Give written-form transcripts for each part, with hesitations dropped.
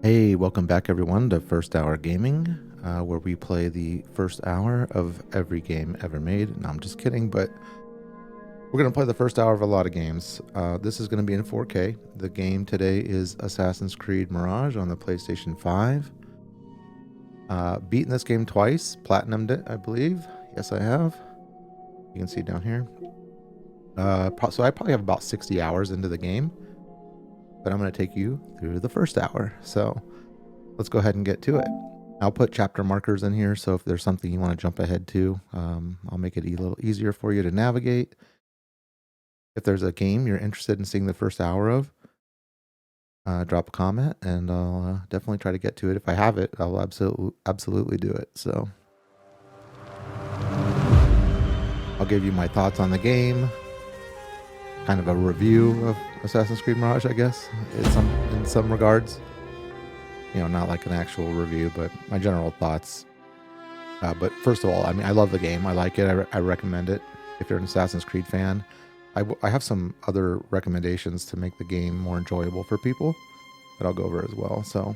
Hey, welcome back everyone to First Hour Gaming, where we play the first hour of every game ever made. No, I'm just kidding, but we're going to play the first hour of a lot of games. This is going to be in 4K. The game today is Assassin's Creed Mirage on the PlayStation 5. Beaten this game twice, platinumed it, I believe. Yes, I have. You can see down here. So I probably have about 60 hours into the game, but I'm going to take you through the first hour. So let's go ahead and get to it. I'll put chapter markers in here, so if there's something you want to jump ahead to, I'll make it a little easier for you to navigate. If there's a game you're interested in seeing the first hour of, drop a comment, and I'll definitely try to get to it. If I have it, I'll absolutely do it. So I'll give you my thoughts on the game, kind of a review of Assassin's Creed Mirage, I guess, in some regards. You know, not like an actual review, but my general thoughts. But first of all, I mean, I love the game. I like it. I recommend it. If you're an Assassin's Creed fan, I have some other recommendations to make the game more enjoyable for people that I'll go over as well. So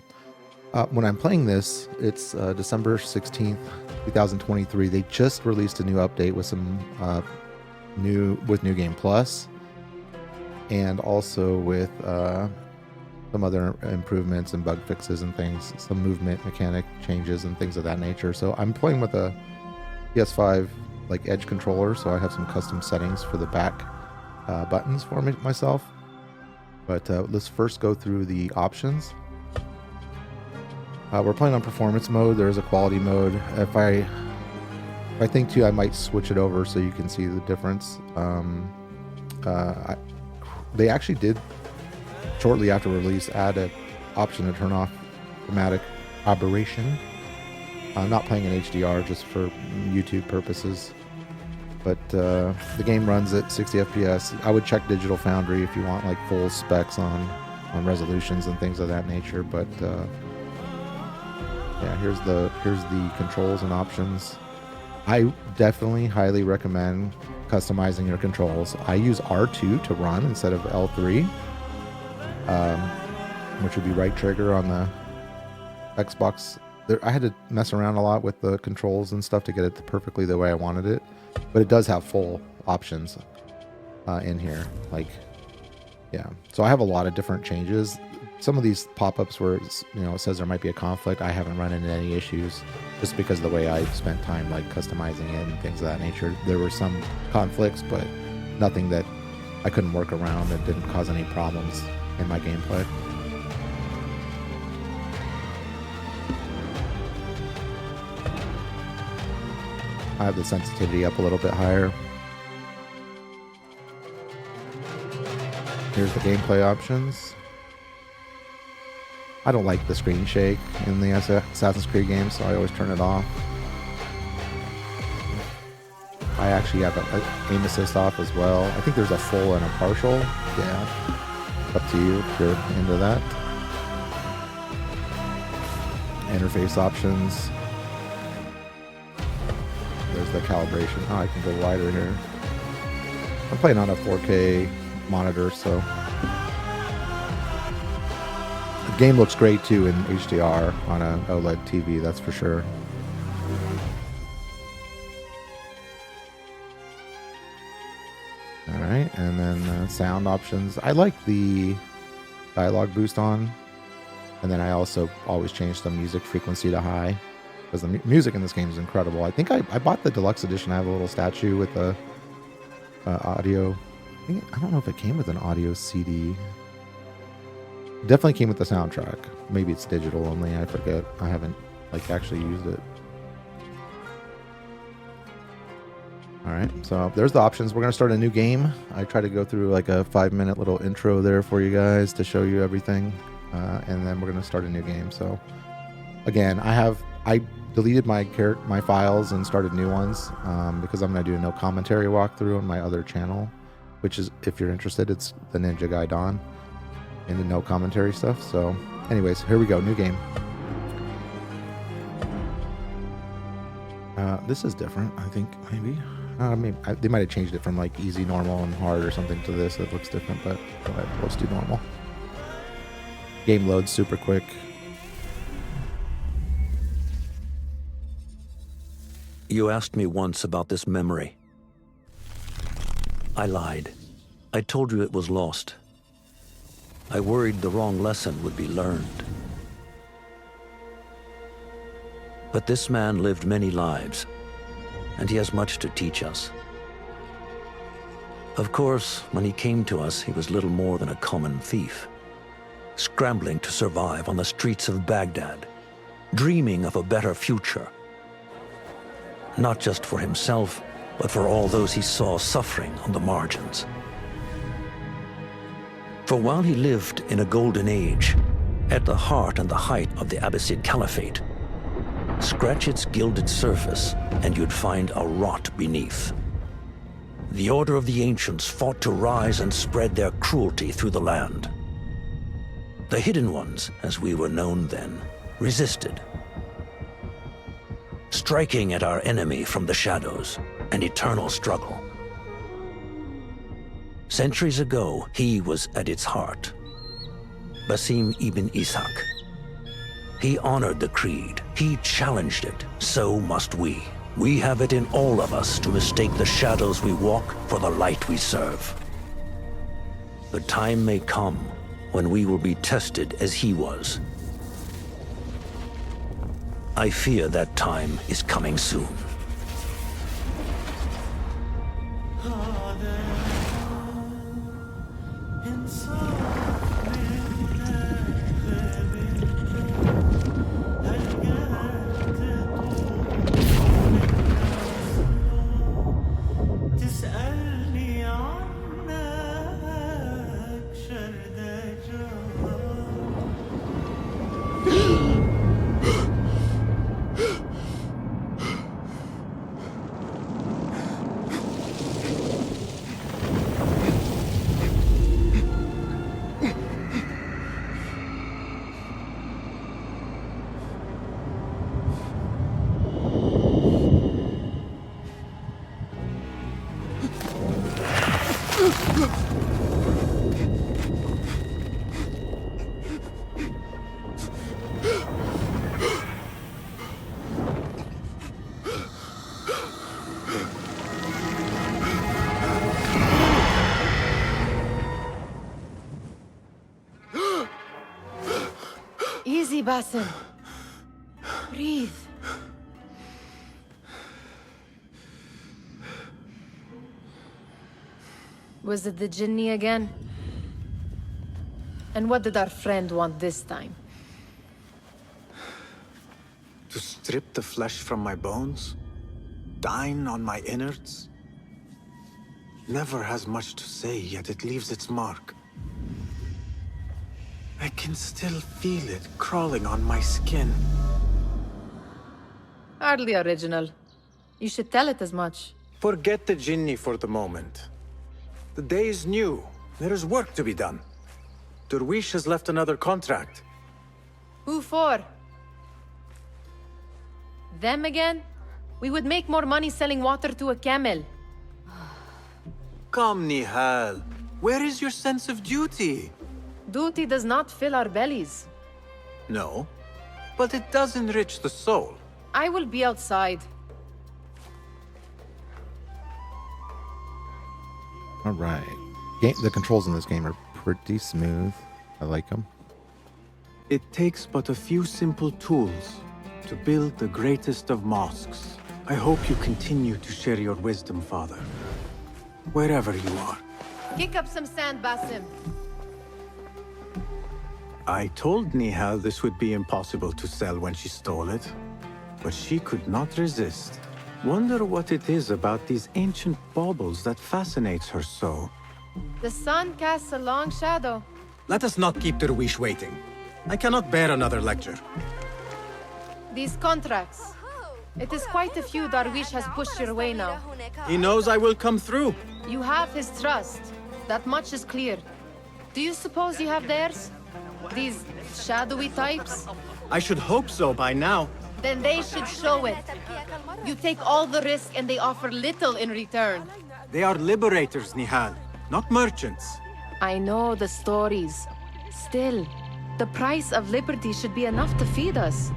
when I'm playing this, it's December 16th, 2023. They just released a new update with some New Game Plus, and also with some other improvements and bug fixes and things, some movement mechanic changes and things of that nature. So I'm playing with a PS5 like edge controller, so I have some custom settings for the back buttons for myself. But let's first go through the options. We're playing on performance mode. There's a quality mode. If I think too, I might switch it over so you can see the difference. They actually did, shortly after release, add an option to turn off dramatic aberration. I'm not playing in HDR just for YouTube purposes, but the game runs at 60 FPS. I would check Digital Foundry if you want like full specs on resolutions and things of that nature. But yeah, here's the controls and options. I definitely highly recommend customizing your controls. I use R2 to run instead of L3. Which would be right trigger on the Xbox. I had to mess around a lot with the controls and stuff to get it perfectly the way I wanted it, but it does have full options in here. Like, yeah. So I have a lot of different changes. Some of these pop-ups where it says there might be a conflict, I haven't run into any issues just because of the way I spent time like customizing it and things of that nature. There were some conflicts, but nothing that I couldn't work around and didn't cause any problems in my gameplay. I have the sensitivity up a little bit higher. Here's the gameplay options. I don't like the screen shake in the Assassin's Creed games, so I always turn it off. I actually have an aim assist off as well. I think there's a full and a partial. Yeah. Up to you if you're into that. Interface options. There's the calibration. Oh, I can go wider here. I'm playing on a 4K monitor, so the game looks great too in HDR on an OLED TV, that's for sure. All right, and then sound options. I like the dialogue boost on, and then I also always change the music frequency to high because the music in this game is incredible. I think I bought the deluxe edition. I have a little statue with the audio. I don't know if it came with an audio CD. It definitely came with the soundtrack. Maybe it's digital only. I forget. I haven't like actually used it. All right, so there's the options. We're going to start a new game. I try to go through like a 5-minute little intro there for you guys to show you everything. And then we're going to start a new game. So again, I deleted my files and started new ones because I'm going to do a no commentary walkthrough on my other channel, which is, if you're interested, it's the Ninja Guy Don and the no commentary stuff. So anyways, here we go, new game. This is different, I think, maybe. They might have changed it from like easy, normal, and hard or something to this. It looks different, but go ahead, let's do normal. Game loads super quick. You asked me once about this memory. I lied. I told you it was lost. I worried the wrong lesson would be learned. But this man lived many lives, and he has much to teach us. Of course, when he came to us, he was little more than a common thief, scrambling to survive on the streets of Baghdad, dreaming of a better future. Not just for himself, but for all those he saw suffering on the margins. For while he lived in a golden age, at the heart and the height of the Abbasid Caliphate, scratch its gilded surface and you'd find a rot beneath. The Order of the Ancients fought to rise and spread their cruelty through the land. The Hidden Ones, as we were known then, resisted, striking at our enemy from the shadows, an eternal struggle. Centuries ago, he was at its heart. Basim ibn Ishaq. He honored the creed. He challenged it. So must we. We have it in all of us to mistake the shadows we walk for the light we serve. The time may come when we will be tested as he was. I fear that time is coming soon. Easy, Basim. Breathe. Was it the Jinni again? And what did our friend want this time? To strip the flesh from my bones? Dine on my innards? Never has much to say, yet it leaves its mark. I can still feel it crawling on my skin. Hardly original. You should tell it as much. Forget the Jinni for the moment. The day is new. There is work to be done. Derwish has left another contract. Who for? Them again? We would make more money selling water to a camel. Come, Nihal. Where is your sense of duty? Duty does not fill our bellies. No, but it does enrich the soul. I will be outside. All right. The controls in this game are pretty smooth. I like them. It takes but a few simple tools to build the greatest of mosques. I hope you continue to share your wisdom, Father. Wherever you are. Kick up some sand, Basim. I told Nihal this would be impossible to sell when she stole it, but she could not resist. Wonder what it is about these ancient baubles that fascinates her so. The sun casts a long shadow. Let us not keep Derwish waiting. I cannot bear another lecture. These contracts. It is quite a few Darwish has pushed your way now. He knows I will come through. You have his trust. That much is clear. Do you suppose you have theirs? These shadowy types? I should hope so by now. Then they should show it. You take all the risk and they offer little in return. They are liberators, Nihal, not merchants. I know the stories. Still, the price of liberty should be enough to feed us.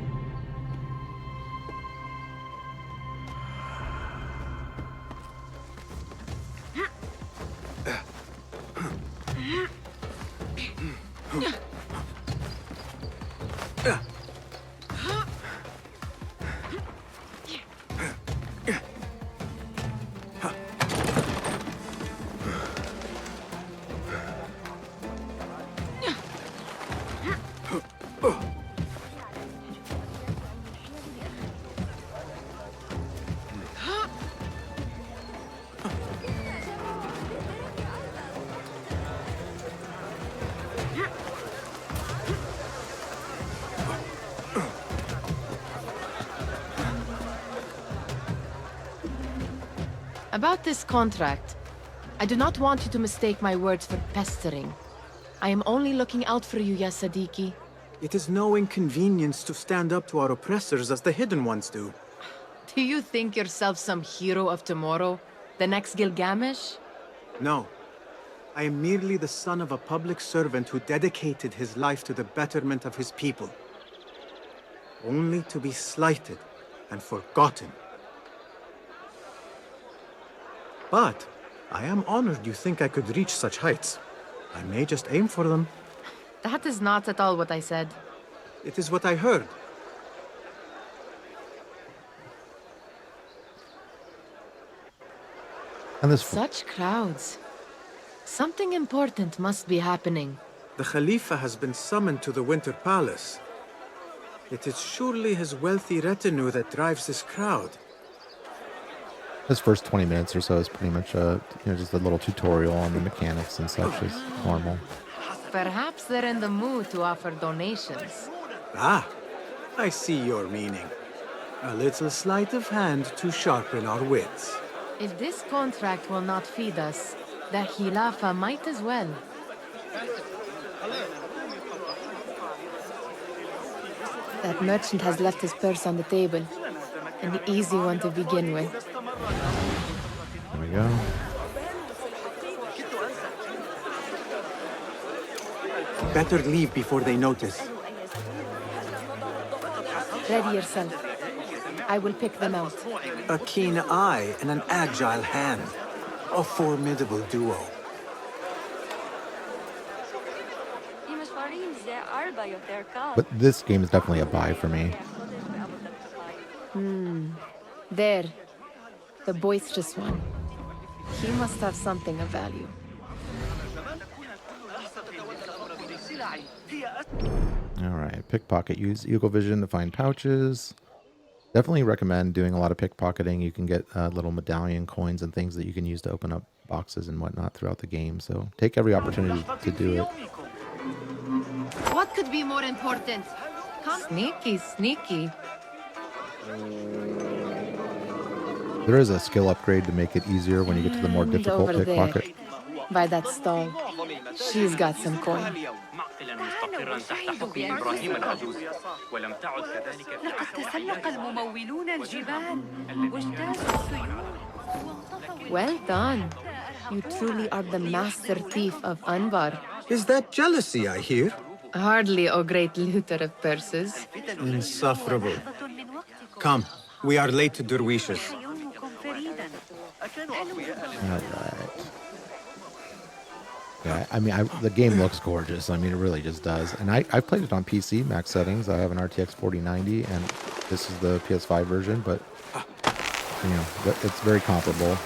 About this contract, I do not want you to mistake my words for pestering. I am only looking out for you, ya Sadiki. It is no inconvenience to stand up to our oppressors as the Hidden Ones do. Do you think yourself some hero of tomorrow? The next Gilgamesh? No. I am merely the son of a public servant who dedicated his life to the betterment of his people. Only to be slighted and forgotten. But I am honored you think I could reach such heights. I may just aim for them. That is not at all what I said. It is what I heard. And this Such crowds. Something important must be happening. The Khalifa has been summoned to the Winter Palace. It is surely his wealthy retinue that drives this crowd. This first 20 minutes or so is pretty much just a little tutorial on the mechanics and such as normal. Perhaps they're in the mood to offer donations. Ah, I see your meaning. A little sleight of hand to sharpen our wits. If this contract will not feed us, the Khilafa might as well. That merchant has left his purse on the table. An easy one to begin with. There we go. Better leave before they notice. Ready yourself. I will pick them out. A keen eye and an agile hand. A formidable duo. But this game is definitely a buy for me. There. The boisterous one. He must have something of value. Alright, pickpocket. Use Eagle Vision to find pouches. Definitely recommend doing a lot of pickpocketing. You can get little medallion coins and things that you can use to open up boxes and whatnot throughout the game. So take every opportunity to do it. What could be more important? Sneaky, sneaky. There is a skill upgrade to make it easier when you get to the more difficult over pickpocket. there, by that stall. She's got some coin. Well done. You truly are the master thief of Anbar. Is that jealousy I hear? Hardly, O great looter of purses. Insufferable. Come, we are late to Derwishes. Alright. Yeah, I mean, the game looks gorgeous. I mean, it really just does. And I've played it on PC, max settings. I have an RTX 4090, and this is the PS5 version, but, it's very comparable.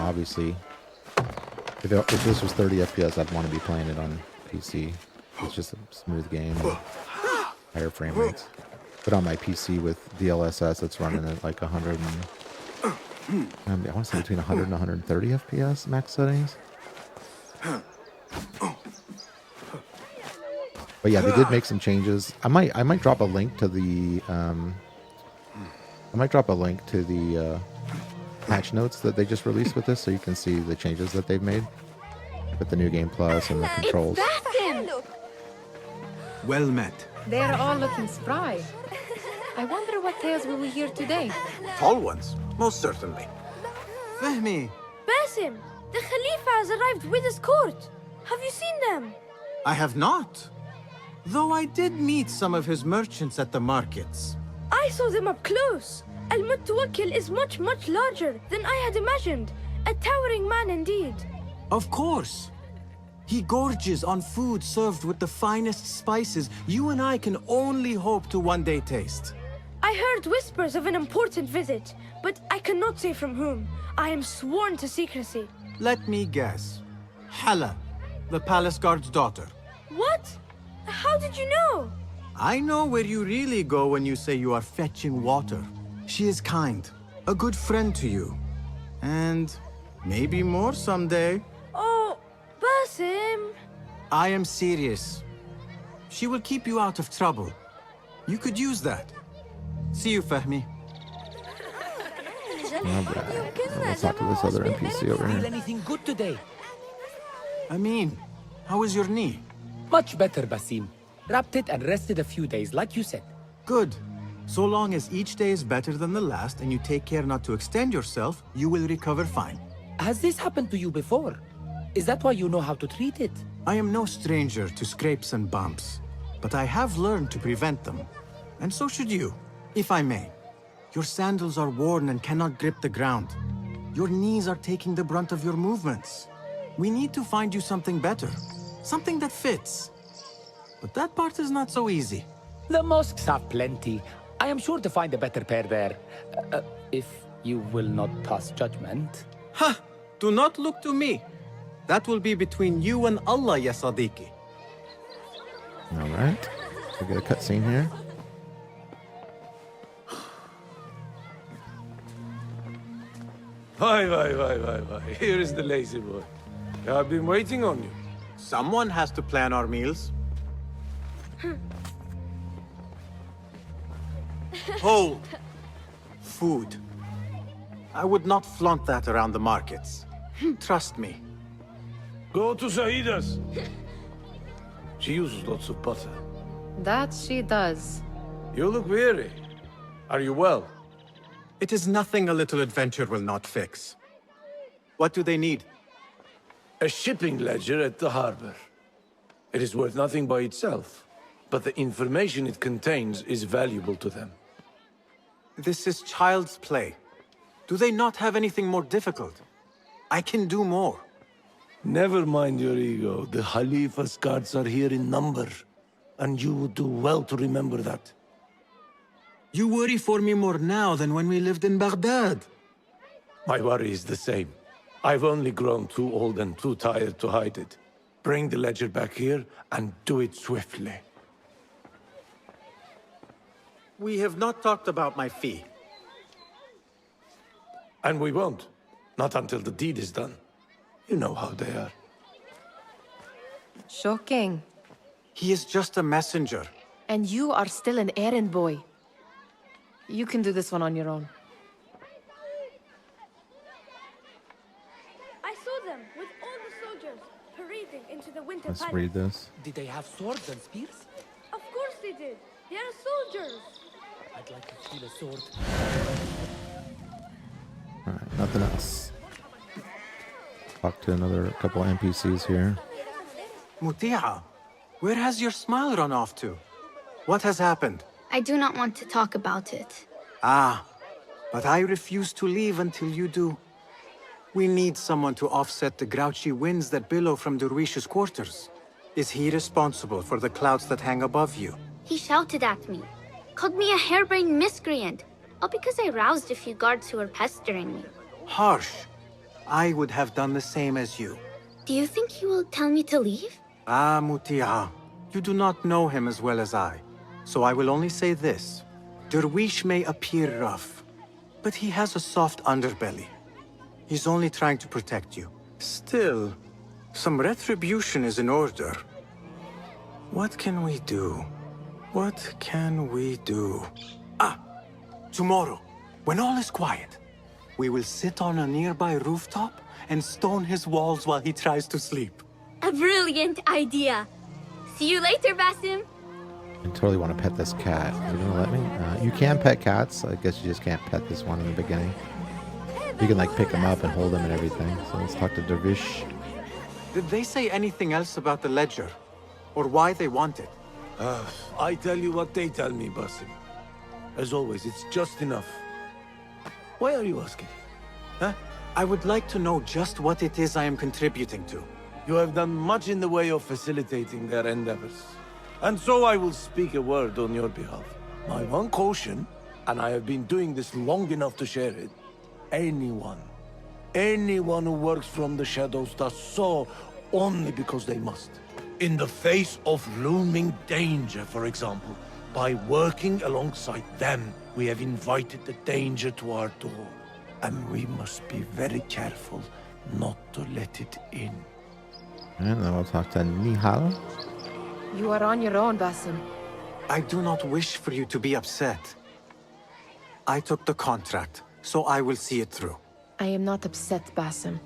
Obviously, if this was 30 FPS, I'd want to be playing it on PC. It's just a smooth game, and higher frame rates. But on my PC with DLSS, it's running at like 100 and, I want to say between 100 and 130 FPS max settings. But yeah, they did make some changes. I might drop a link to the patch notes that they just released with this, so you can see the changes that they've made with the new game plus and the controls. Well met. They're all looking spry. I wonder what tales will we hear today? Tall ones, most certainly. Fehmi, Basim, the Khalifa has arrived with his court. Have you seen them? I have not. Though I did meet some of his merchants at the markets. I saw them up close. Al-Mutawakkil is much, much larger than I had imagined. A towering man indeed. Of course. He gorges on food served with the finest spices you and I can only hope to one day taste. I heard whispers of an important visit, but I cannot say from whom. I am sworn to secrecy. Let me guess. Hala, the palace guard's daughter. What? How did you know? I know where you really go when you say you are fetching water. She is kind, a good friend to you. And maybe more someday. Oh, Basim. I am serious. She will keep you out of trouble. You could use that. See you, Fahmi. Alright. Let's talk to this other NPC over Feel here. anything good today? Amin, how is your knee? Much better, Basim. Wrapped it and rested a few days, like you said. Good. So long as each day is better than the last and you take care not to extend yourself, you will recover fine. Has this happened to you before? Is that why you know how to treat it? I am no stranger to scrapes and bumps, but I have learned to prevent them. And so should you, if I may. Your sandals are worn and cannot grip the ground. Your knees are taking the brunt of your movements. We need to find you something better, something that fits. But that part is not so easy. The mosques have plenty. I am sure to find a better pair there. If you will not pass judgment. Ha! Do not look to me. That will be between you and Allah, ya Sadiqi. Alright. We get a cutscene here. Why. Here is the lazy boy. I've been waiting on you. Someone has to plan our meals. Hold. Food. I would not flaunt that around the markets. Trust me. Go to Saida's. She uses lots of butter. That she does. You look weary. Are you well? It is nothing a little adventure will not fix. What do they need? A shipping ledger at the harbor. It is worth nothing by itself, but the information it contains is valuable to them. This is child's play. Do they not have anything more difficult? I can do more. Never mind your ego. The Khalifa's guards are here in number, and you would do well to remember that. You worry for me more now than when we lived in Baghdad. My worry is the same. I've only grown too old and too tired to hide it. Bring the ledger back here, and do it swiftly. We have not talked about my fee. And we won't. Not until the deed is done. You know how they are. Shocking. He is just a messenger. And you are still an errand boy. You can do this one on your own. I saw them with all the soldiers parading into the winter Let's palace. read this. Did they have swords and spears? Of course they did. They are soldiers. I'd like to feel a sword. Alright, nothing else. Talk to another couple NPCs here. Muti'a, where has your smile run off to? What has happened? I do not want to talk about it. Ah, but I refuse to leave until you do. We need someone to offset the grouchy winds that billow from Derwish's quarters. Is he responsible for the clouds that hang above you? He shouted at me, called me a harebrained miscreant, all because I roused a few guards who were pestering me. Harsh. I would have done the same as you. Do you think he will tell me to leave? Ah, Muti'a, you do not know him as well as I, so I will only say this. Derwish may appear rough, but he has a soft underbelly. He's only trying to protect you. Still, some retribution is in order. What can we do? What can we do? Ah! Tomorrow, when all is quiet, we will sit on a nearby rooftop and stone his walls while he tries to sleep. A brilliant idea. See you later, Basim. I totally want to pet this cat. Are you gonna let me? You can pet cats. I guess you just can't pet this one in the beginning. You can like pick them up and hold them and everything. So let's talk to Dervish. Did they say anything else about the ledger? Or why they want it? I tell you what they tell me, Basim. As always, it's just enough. Why are you asking? Huh? I would like to know just what it is I am contributing to. You have done much in the way of facilitating their endeavors. And so I will speak a word on your behalf. My one caution, and I have been doing this long enough to share it, anyone who works from the shadows does so only because they must. In the face of looming danger, for example, by working alongside them, we have invited the danger to our door. And we must be very careful not to let it in. And then we'll talk to Nihal. You are on your own, Basim. I do not wish for you to be upset. I took the contract, so I will see it through. I am not upset, Basim.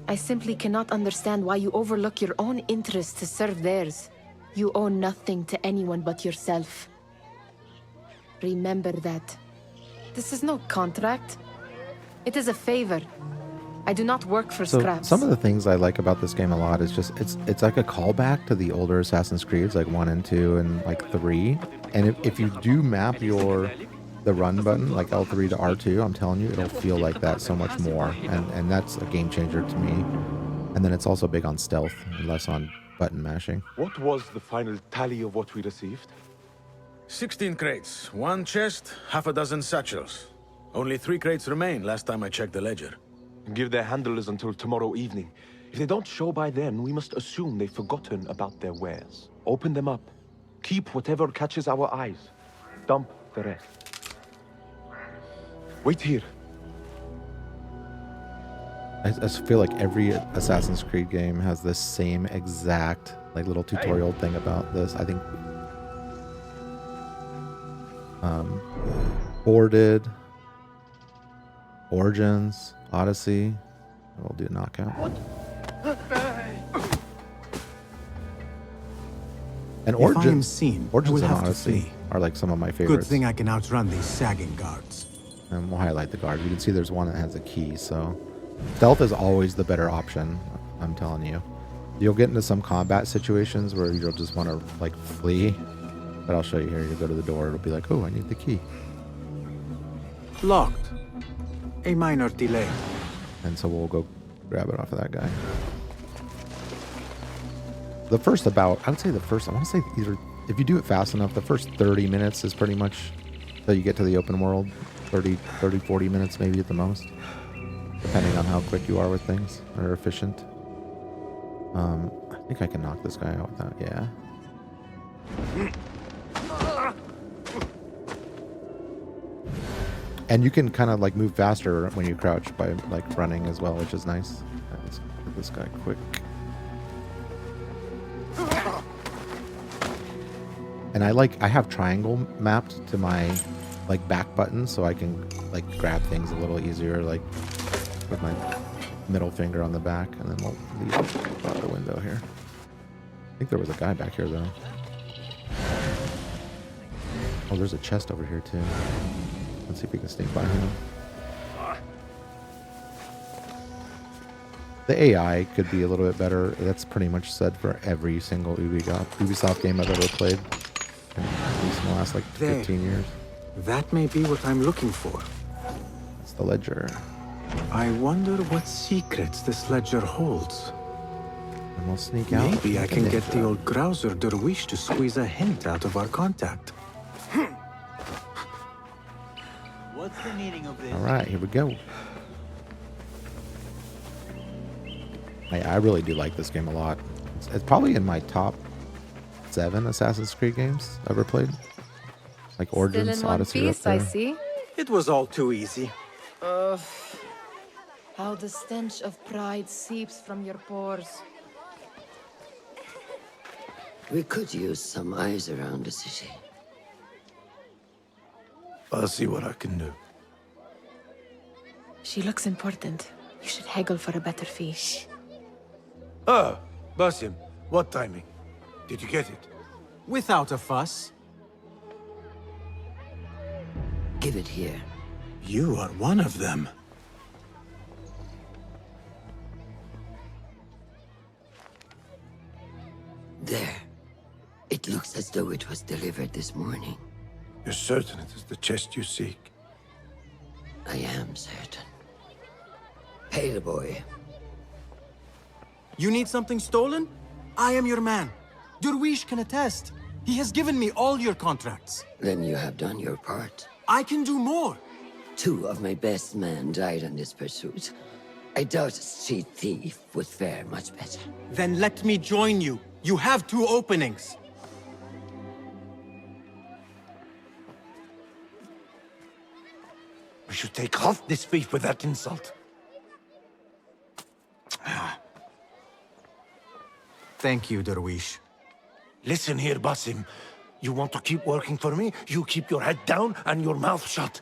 I simply cannot understand why you overlook your own interests to serve theirs. You owe nothing to anyone but yourself. Remember that. This is no contract. It is a favor. I do not work for So scraps. some of the things I like about this game a lot is just it's like a callback to the older Assassin's Creeds, like 1 and 2 and like 3. And if you do map the run button, like L3 to R2, I'm telling you, it'll feel like that so much more. And that's a game changer to me. And then it's also big on stealth and less on button mashing. What was the final tally of what we received? 16 crates, 1 chest, half a dozen satchels. Only 3 crates remain last time I checked the ledger. Give their handlers until tomorrow evening. If they don't show by then, we must assume they've forgotten about their wares. Open them up. Keep whatever catches our eyes. Dump the rest. Wait here. I just feel like every Assassin's Creed game has this same exact like little tutorial thing about this. I think Boarded, Origins, Odyssey. We'll do knockout. And If I am Origins, seen, I Origins will and have to Odyssey flee. are like some of my Good favorites. thing I can outrun these sagging guards. And we'll highlight the guard. You can see there's one that has a key, so stealth is always the better option, I'm telling you. You'll get into some combat situations where you'll just want to like flee, but I'll show you here. You go to the door, it'll be like, oh, I need the key. Locked. A minor delay. And so we'll go grab it off of that guy. The first I want to say either, if you do it fast enough, the first 30 minutes is pretty much till you get to the open world. 30, 40 minutes maybe at the most, depending on how quick you are with things, or efficient. I think I can knock this guy out without, yeah. And you can kind of like move faster when you crouch by like running as well, which is nice. Let's get this guy quick. And I have triangle mapped to my like back button, so I can like grab things a little easier, like with my middle finger on the back, and then we'll leave out the window here. I think there was a guy back here though. Oh, there's a chest over here too. Let's see if we can sneak by him. The AI could be a little bit better. That's pretty much said for every single Ubisoft game I've ever played, at least in the last like 15 years. That may be what I'm looking for. That's the ledger. I wonder what secrets this ledger holds. And we'll sneak out. Maybe I can get the old grouser Derwish to squeeze a hint out of our contact. What's the meaning of this? All right, here we go. I really do like this game a lot. It's probably in my top 7 Assassin's Creed games I've ever played. Like Origins, Still in Odyssey. one Up piece, there. I see. It was all too easy. How the stench of pride seeps from your pores. We could use some eyes around the city. I'll see what I can do. She looks important. You should haggle for a better fee. Ah, Basim, what timing? Did you get it? Without a fuss. Give it here. You are one of them. There. It looks as though it was delivered this morning. You're certain it is the chest you seek? I am certain. Pay the boy. You need something stolen? I am your man. Derwish can attest. He has given me all your contracts. Then you have done your part. I can do more. 2 of my best men died on this pursuit. I doubt a street thief would fare much better. Then let me join you. You have 2 openings. We should take off this thief with that insult. Thank you, Derwish. Listen here, Basim. You want to keep working for me? You keep your head down and your mouth shut.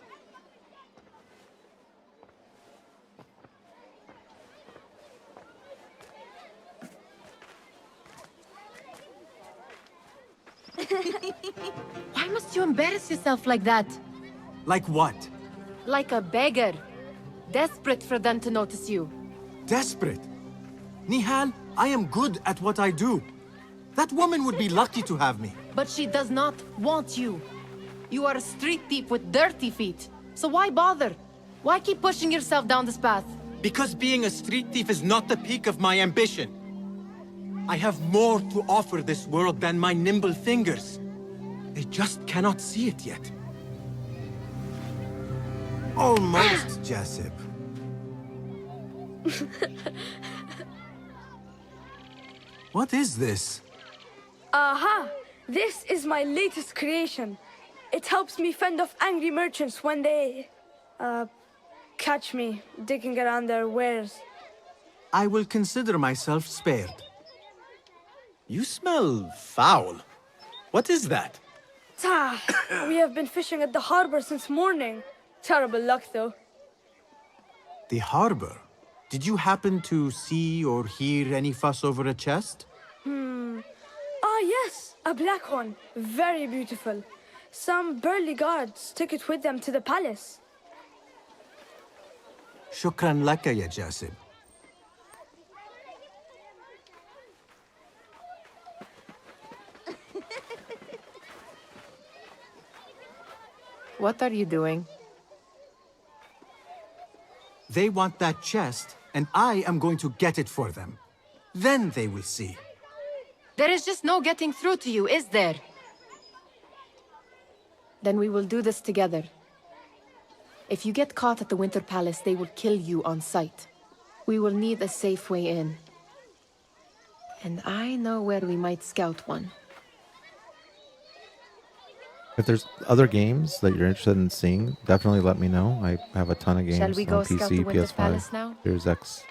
Why must you embarrass yourself like that? Like what? Like a beggar. Desperate for them to notice you. Desperate? Nihal, I am good at what I do. That woman would be lucky to have me. But she does not want you. You are a street thief with dirty feet. So why bother? Why keep pushing yourself down this path? Because being a street thief is not the peak of my ambition. I have more to offer this world than my nimble fingers. They just cannot see it yet. Almost, Jasip. What is this? Aha! This is my latest creation. It helps me fend off angry merchants when they... catch me digging around their wares. I will consider myself spared. You smell foul. What is that? We have been fishing at the harbor since morning. Terrible luck, though. The harbor? Did you happen to see or hear any fuss over a chest? Ah, yes, a black one. Very beautiful. Some burly guards took it with them to the palace. Shukran laka, ya Jasib. What are you doing? They want that chest, and I am going to get it for them. Then they will see. There is just no getting through to you, is there? Then we will do this together. If you get caught at the Winter Palace, they will kill you on sight. We will need a safe way in. And I know where we might scout one. If there's other games that you're interested in seeing, definitely let me know. I have a ton of games Shall we go on scout the PC, Winter Palace PS5, now? Series X,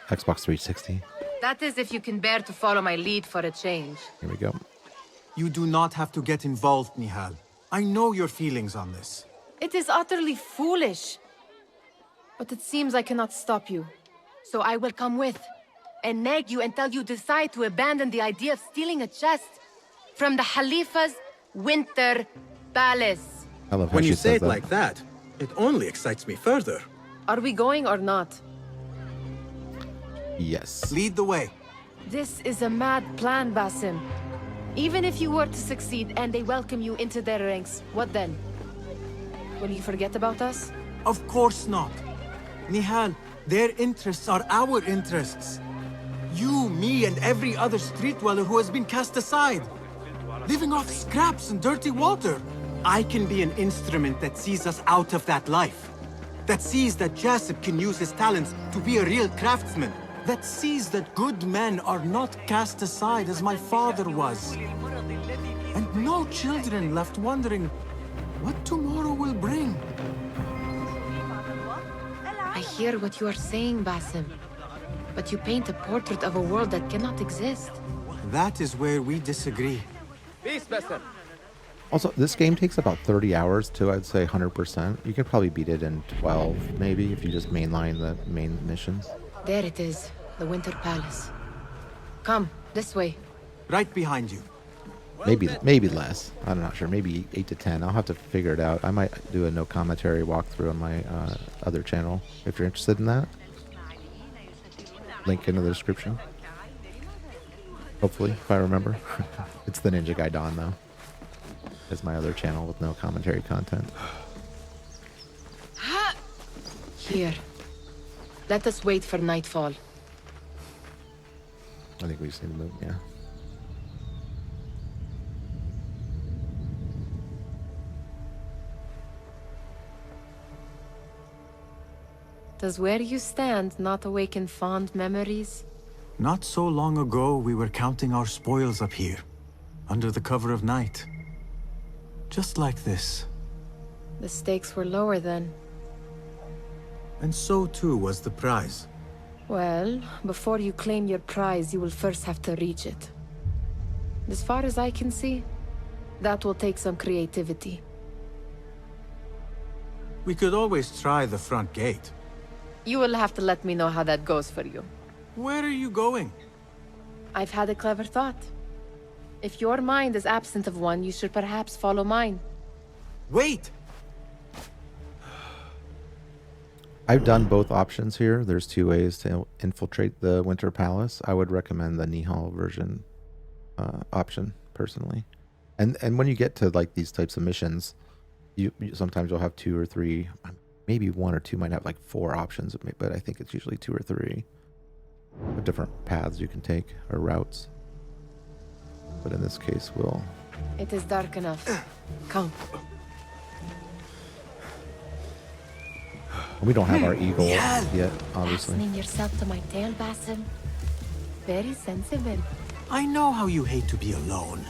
Xbox 360. That is if you can bear to follow my lead for a change. Here we go. You do not have to get involved, Nihal. I know your feelings on this. It is utterly foolish. But it seems I cannot stop you. So I will come with, and nag you until you decide to abandon the idea of stealing a chest from the Khalifa's Winter Palace. I love how When she you say says it that. like that, it only excites me further. Are we going or not? Yes. Lead the way. This is a mad plan, Basim. Even if you were to succeed and they welcome you into their ranks, what then? Will you forget about us? Of course not. Nihal, their interests are our interests. You, me, and every other street dweller who has been cast aside. Living off scraps and dirty water. I can be an instrument that sees us out of that life. That sees that Jasip can use his talents to be a real craftsman. That sees that good men are not cast aside as my father was. And no children left wondering what tomorrow will bring. I hear what you are saying, Basim. But you paint a portrait of a world that cannot exist. That is where we disagree. Peace, Basim. Also, this game takes about 30 hours too, I'd say 100%. You could probably beat it in 12, maybe, if you just mainline the main missions. There it is, the Winter Palace. Come, this way. Right behind you. Maybe less. I'm not sure. Maybe 8 to 10. I'll have to figure it out. I might do a no commentary walkthrough on my other channel if you're interested in that. Link in the description. Hopefully, if I remember. It's the Ninja Guy Dawn, though. It's my other channel with no commentary content. Here. Let us wait for nightfall. I think we just need to move, yeah. Does where you stand not awaken fond memories? Not so long ago, we were counting our spoils up here, under the cover of night. Just like this. The stakes were lower then. And so too was the prize. Well, before you claim your prize, you will first have to reach it. As far as I can see, that will take some creativity. We could always try the front gate. You will have to let me know how that goes for you. Where are you going? I've had a clever thought. If your mind is absent of one, you should perhaps follow mine. Wait! I've done both options here. There's 2 ways to infiltrate the Winter Palace. I would recommend the Nihal version option, personally. And when you get to like these types of missions, you sometimes you'll have 2 or 3, maybe 1 or 2 might have like 4 options, but I think it's usually 2 or 3 of different paths you can take or routes. But in this case, we'll... It is dark enough. Come. We don't have our eagle yet, obviously. Fastening yourself to my tail, Basim. Very sensible. I know how you hate to be alone.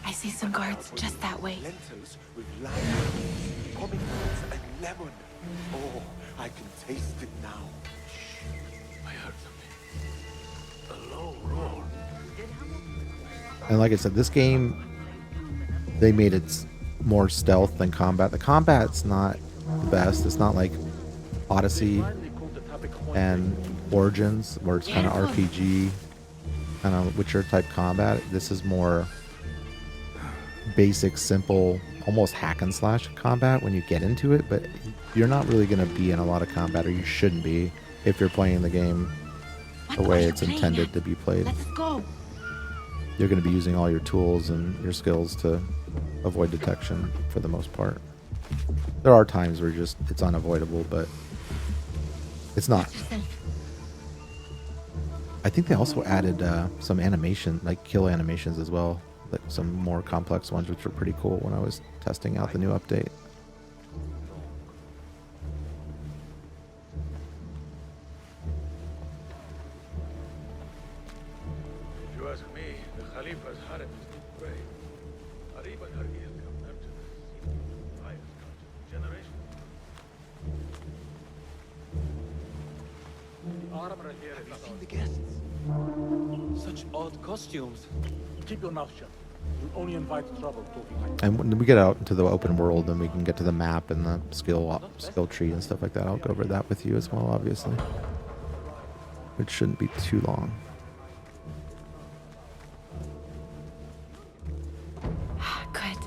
I see some guards just that way. Lentils with lime, pomegranates and lemon. Oh, I can taste it now. I heard something. A low roar. And like I said, this game, they made it more stealth than combat. The combat's not the best. It's not like Odyssey and Origins, where it's kind of RPG, kind of Witcher type combat. This is more basic, simple, almost hack and slash combat when you get into it, but you're not really going to be in a lot of combat, or you shouldn't be, if you're playing the game the way it's intended to be played. Let's go. You're going to be using all your tools and your skills to avoid detection for the most part. There are times where it's unavoidable, but it's not. I think they also added some animation, like kill animations as well, like some more complex ones, which were pretty cool when I was testing out the new update. If you ask me, the Khalifa's harem is too great. Arib and Hargil come after the highest generation. The armor here is not The guests. Such odd costumes. Keep your mouth shut. You only invite trouble talking like And when we get out into the open world, then we can get to the map and the skill tree and stuff like that. I'll go over that with you as well, obviously. It shouldn't be too long. Good.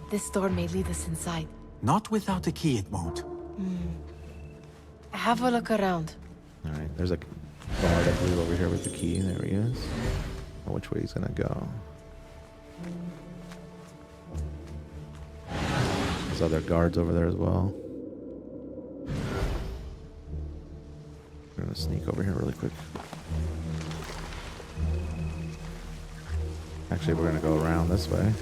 This door may lead us inside. Not without a key, it won't. Have a look around. All right, there's a guard, I believe, over here with the key. There he is. Oh, which way he's gonna go? There's other guards over there as well. We're gonna sneak over here really quick. Actually, we're gonna go around this way.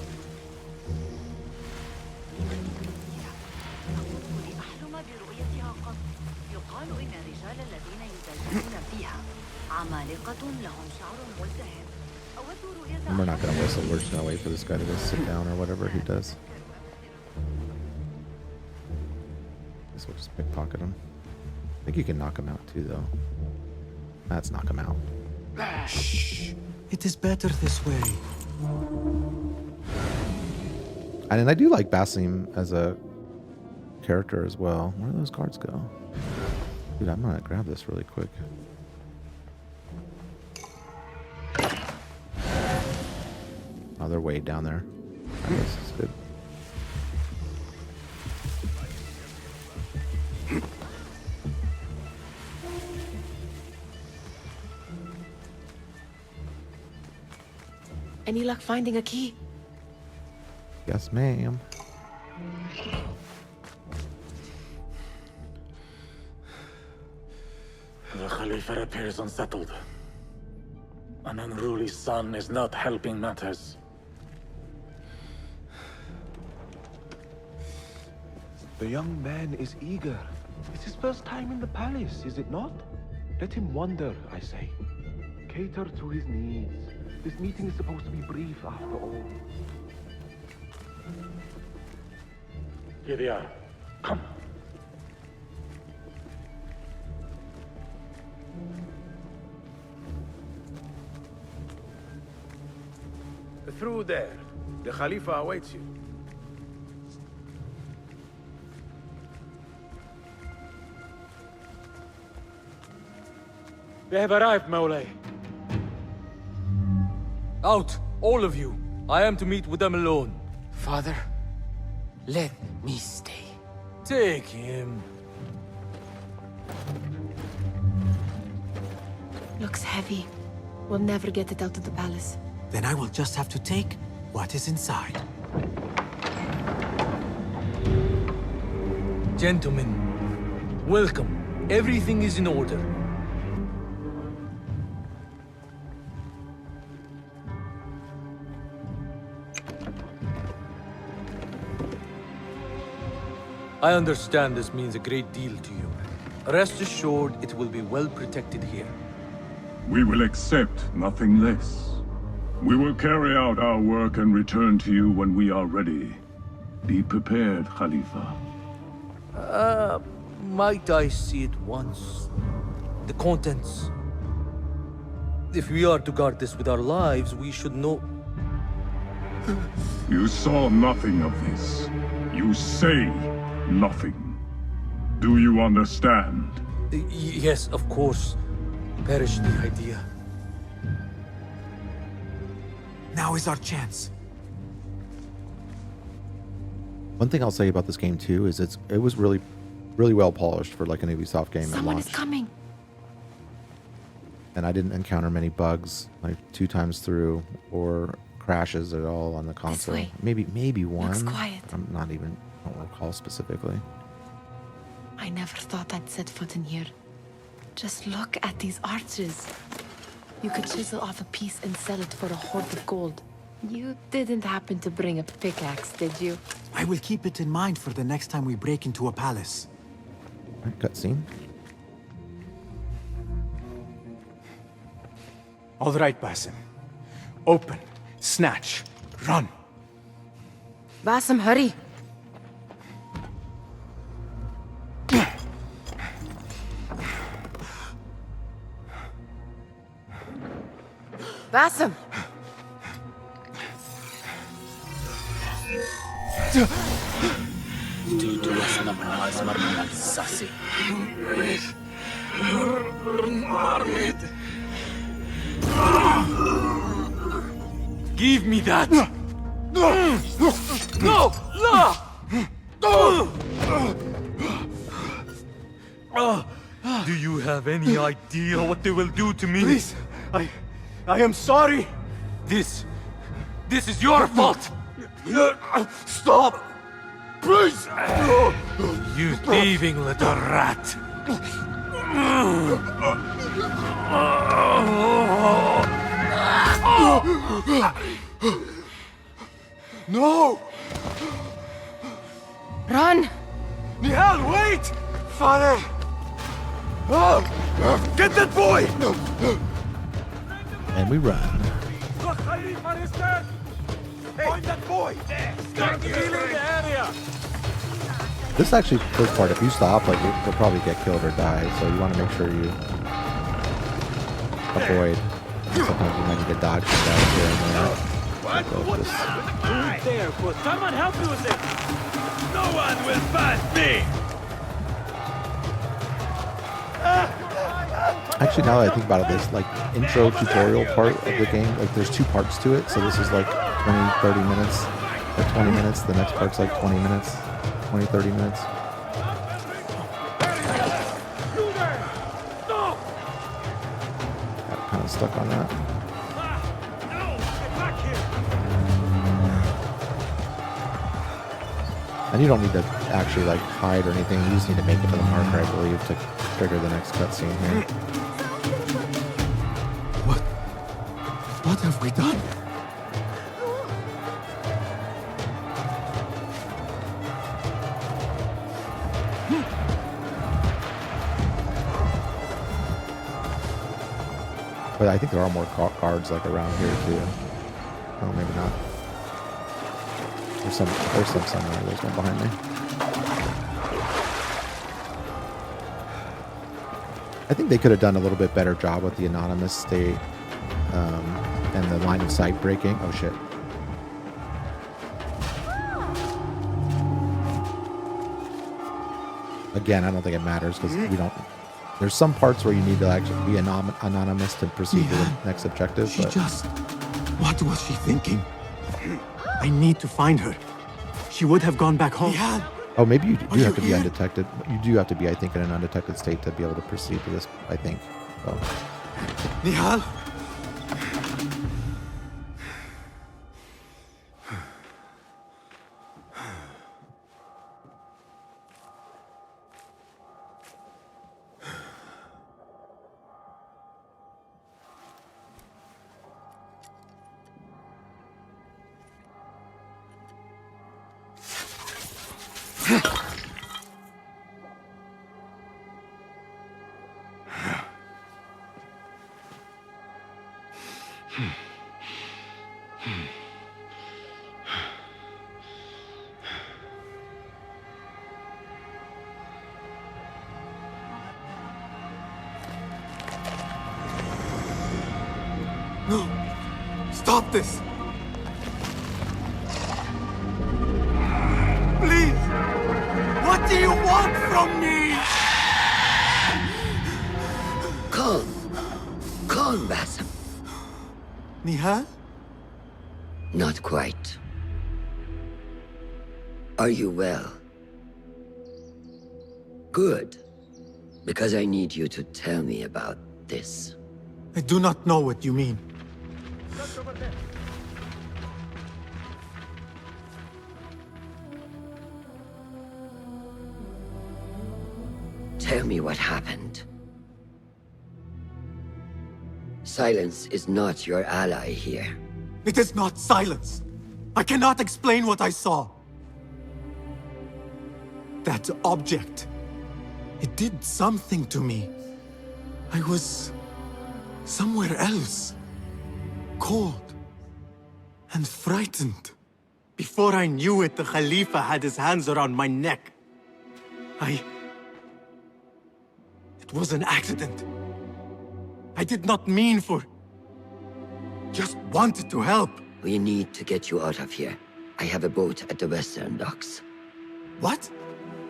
And we're not gonna whistle, we're just gonna wait for this guy to go sit down or whatever he does. Guess we'll just pickpocket him. I think you can knock him out too, though. Let's knock him out. Shh. It is better this way. And I do like Basim as a character as well. Where do those cards go? Dude, I'm gonna grab this really quick. Oh, they're way down there. I guess it's good. Any luck finding a key? Yes, ma'am. Khalifa appears unsettled. An unruly son is not helping matters. The young man is eager. It's his first time in the palace, is it not? Let him wander, I say. Cater to his needs. This meeting is supposed to be brief after all. Here they are. Come. Through there. The Khalifa awaits you. They have arrived, Mawlay. Out, all of you. I am to meet with them alone. Father, let me stay. Take him. Looks heavy. We'll never get it out of the palace. Then I will just have to take what is inside. Gentlemen, welcome. Everything is in order. I understand this means a great deal to you. Rest assured, it will be well protected here. We will accept nothing less. We will carry out our work and return to you when we are ready. Be prepared, Khalifa. Might I see it once? The contents. If we are to guard this with our lives, we should know... You saw nothing of this. You say nothing. Do you understand? Yes, of course. Perish the idea. Now is our chance. One thing I'll say about this game too is it was really well polished for like an Ubisoft game at Someone launch. is coming. And I didn't encounter many bugs like 2 times through or crashes at all on the console. way. Maybe one. Looks quiet. I don't recall specifically. I never thought I'd set foot in here. Just look at these arches. You could chisel off a piece and sell it for a hoard of gold. You didn't happen to bring a pickaxe, did you? I will keep it in mind for the next time we break into a palace. Right, cutscene. All right, Basim. Open, snatch, run. Basim, hurry. Basim! Give me that! No! Do you have any idea what they will do to me? Please, I am sorry. This is your fault! Stop! Please! You thieving little rat! No! Run! Nihal, wait! Father! Get that boy! And we run. The Khalifa is dead! Find that boy! Start healing the area! This is actually the first part. If you stop, like you'll probably get killed or die. So you want to make sure you avoid. Sometimes you might need to dodge some guys here and there. What? There, someone help me with this! No one will pass me! Actually, now that I think about it, this like intro tutorial part of the game, like there's 2 parts to it. So this is like 20, 30 minutes, or 20 minutes. The next part's like 20 minutes, 20, 30 minutes. Got kind of stuck on that. And you don't need to actually like hide or anything. You just need to make it to the marker, I believe, to trigger the next cutscene here. What have we done? But I think there are more guards like around here too. Oh, maybe not. There's some somewhere. There's one behind me. I think they could have done a little bit better job with the anonymous state and the line of sight breaking. Oh shit. Again, I don't think it matters because we don't. There's some parts where you need to actually be anonymous to proceed to the next objective. What was she thinking? I need to find her. She would have gone back home. Oh, maybe you do have to be undetected. You do have to be, I think, in an undetected state to be able to proceed to this, I think. So. Nihal? No! Stop this! Please! What do you want from me? Calm, Basim. Nihal? Not quite. Are you well? Good. Because I need you to tell me about this. I do not know what you mean. Tell me what happened. Silence is not your ally here. It is not silence. I cannot explain what I saw. That object. It did something to me. I was somewhere else. Cold and frightened. Before I knew it, the Khalifa had his hands around my neck. It was an accident. I did not mean for... Just wanted to help. We need to get you out of here. I have a boat at the western docks. What?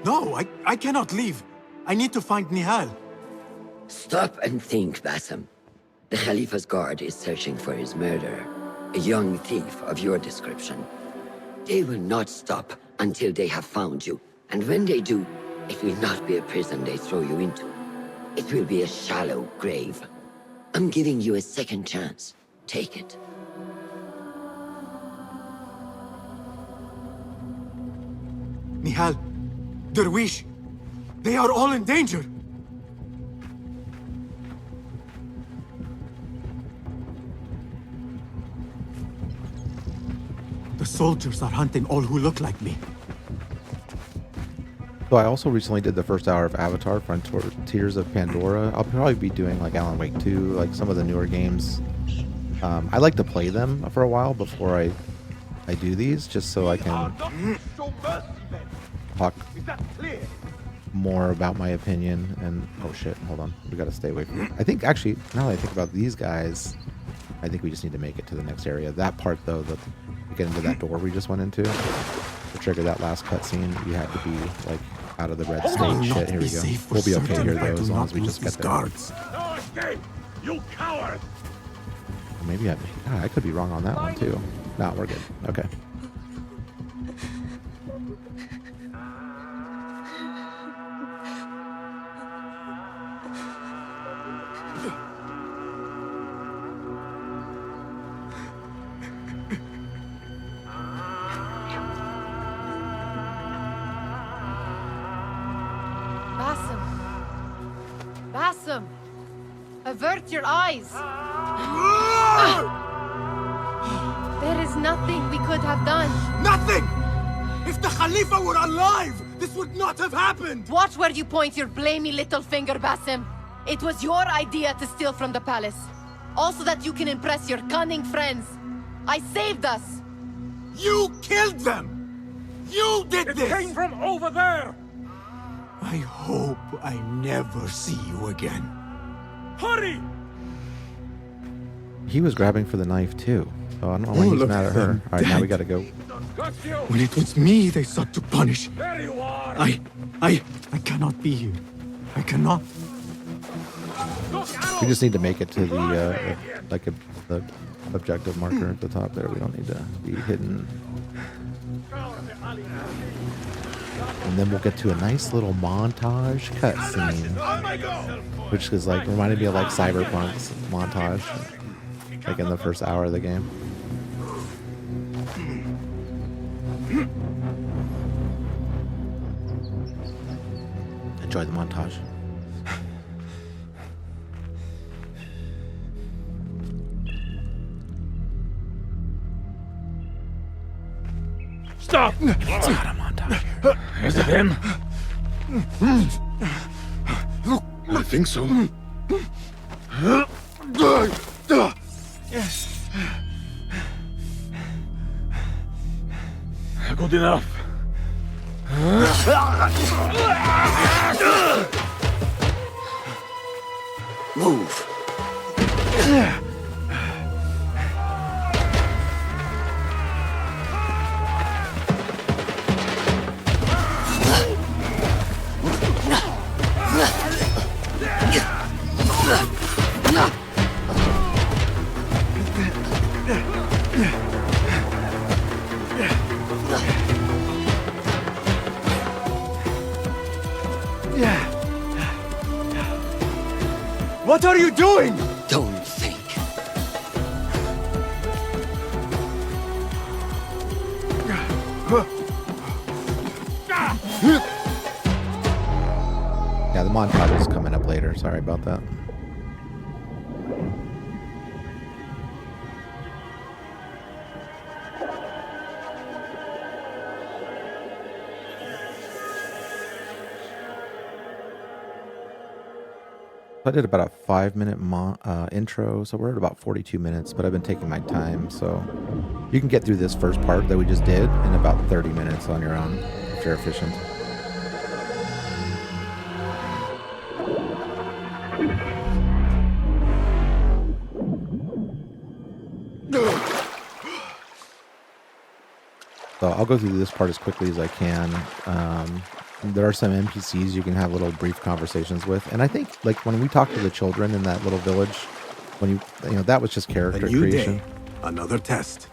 No, I cannot leave. I need to find Nihal. Stop and think, Basim. The Khalifa's guard is searching for his murderer, a young thief of your description. They will not stop until they have found you. And when they do, it will not be a prison they throw you into. It will be a shallow grave. I'm giving you a second chance. Take it. Nihal, Derwish, they are all in danger. The soldiers are hunting all who look like me. So I also recently did the first hour of Avatar: Frontiers of Pandora. I'll probably be doing like Alan Wake 2, like some of the newer games. I like to play them for a while before I do these, just so I can talk more about my opinion. And oh shit, hold on, we gotta stay away from it. I think actually, now that I think about these guys, I think we just need to make it to the next area. That part though, to get into that door we just went into, to trigger that last cutscene, you had to be like out of the red state. Shit, here we go. We'll be okay here though, as long as we just get there. No escape, you coward! Maybe I could be wrong on that one too. No, we're good. Okay. Basim! Avert your eyes! nothing we could have done. Nothing! If the Khalifa were alive, this would not have happened! Watch where you point your blamey little finger, Basim. It was your idea to steal from the palace. Also that you can impress your cunning friends. I saved us! You killed them! You did this! It came from over there! I hope I never see you again. Hurry! He was grabbing for the knife too. So I don't know why he's mad at her. Alright, now we gotta go. When it was me they sought to punish. There you are! I cannot be here. I cannot. We just need to make it to the the objective marker at the top there. We don't need to be hidden. And then we'll get to a nice little montage cutscene, which is like reminded me of like Cyberpunk's montage, like in the first hour of the game. Enjoy the montage. Stop! It's not a montage here. Is it him? I think so. Yes. Good enough. Move. What are you doing? Don't think. Yeah, the montage is coming up later. Sorry about that. I did about a 5-minute intro, so we're at about 42 minutes, but I've been taking my time, so you can get through this first part that we just did in about 30 minutes on your own, if you're efficient. So I'll go through this part as quickly as I can. There are some NPCs you can have little brief conversations with, and I think like when we talked to the children in that little village, when you know that was just character creation. Day. Another test.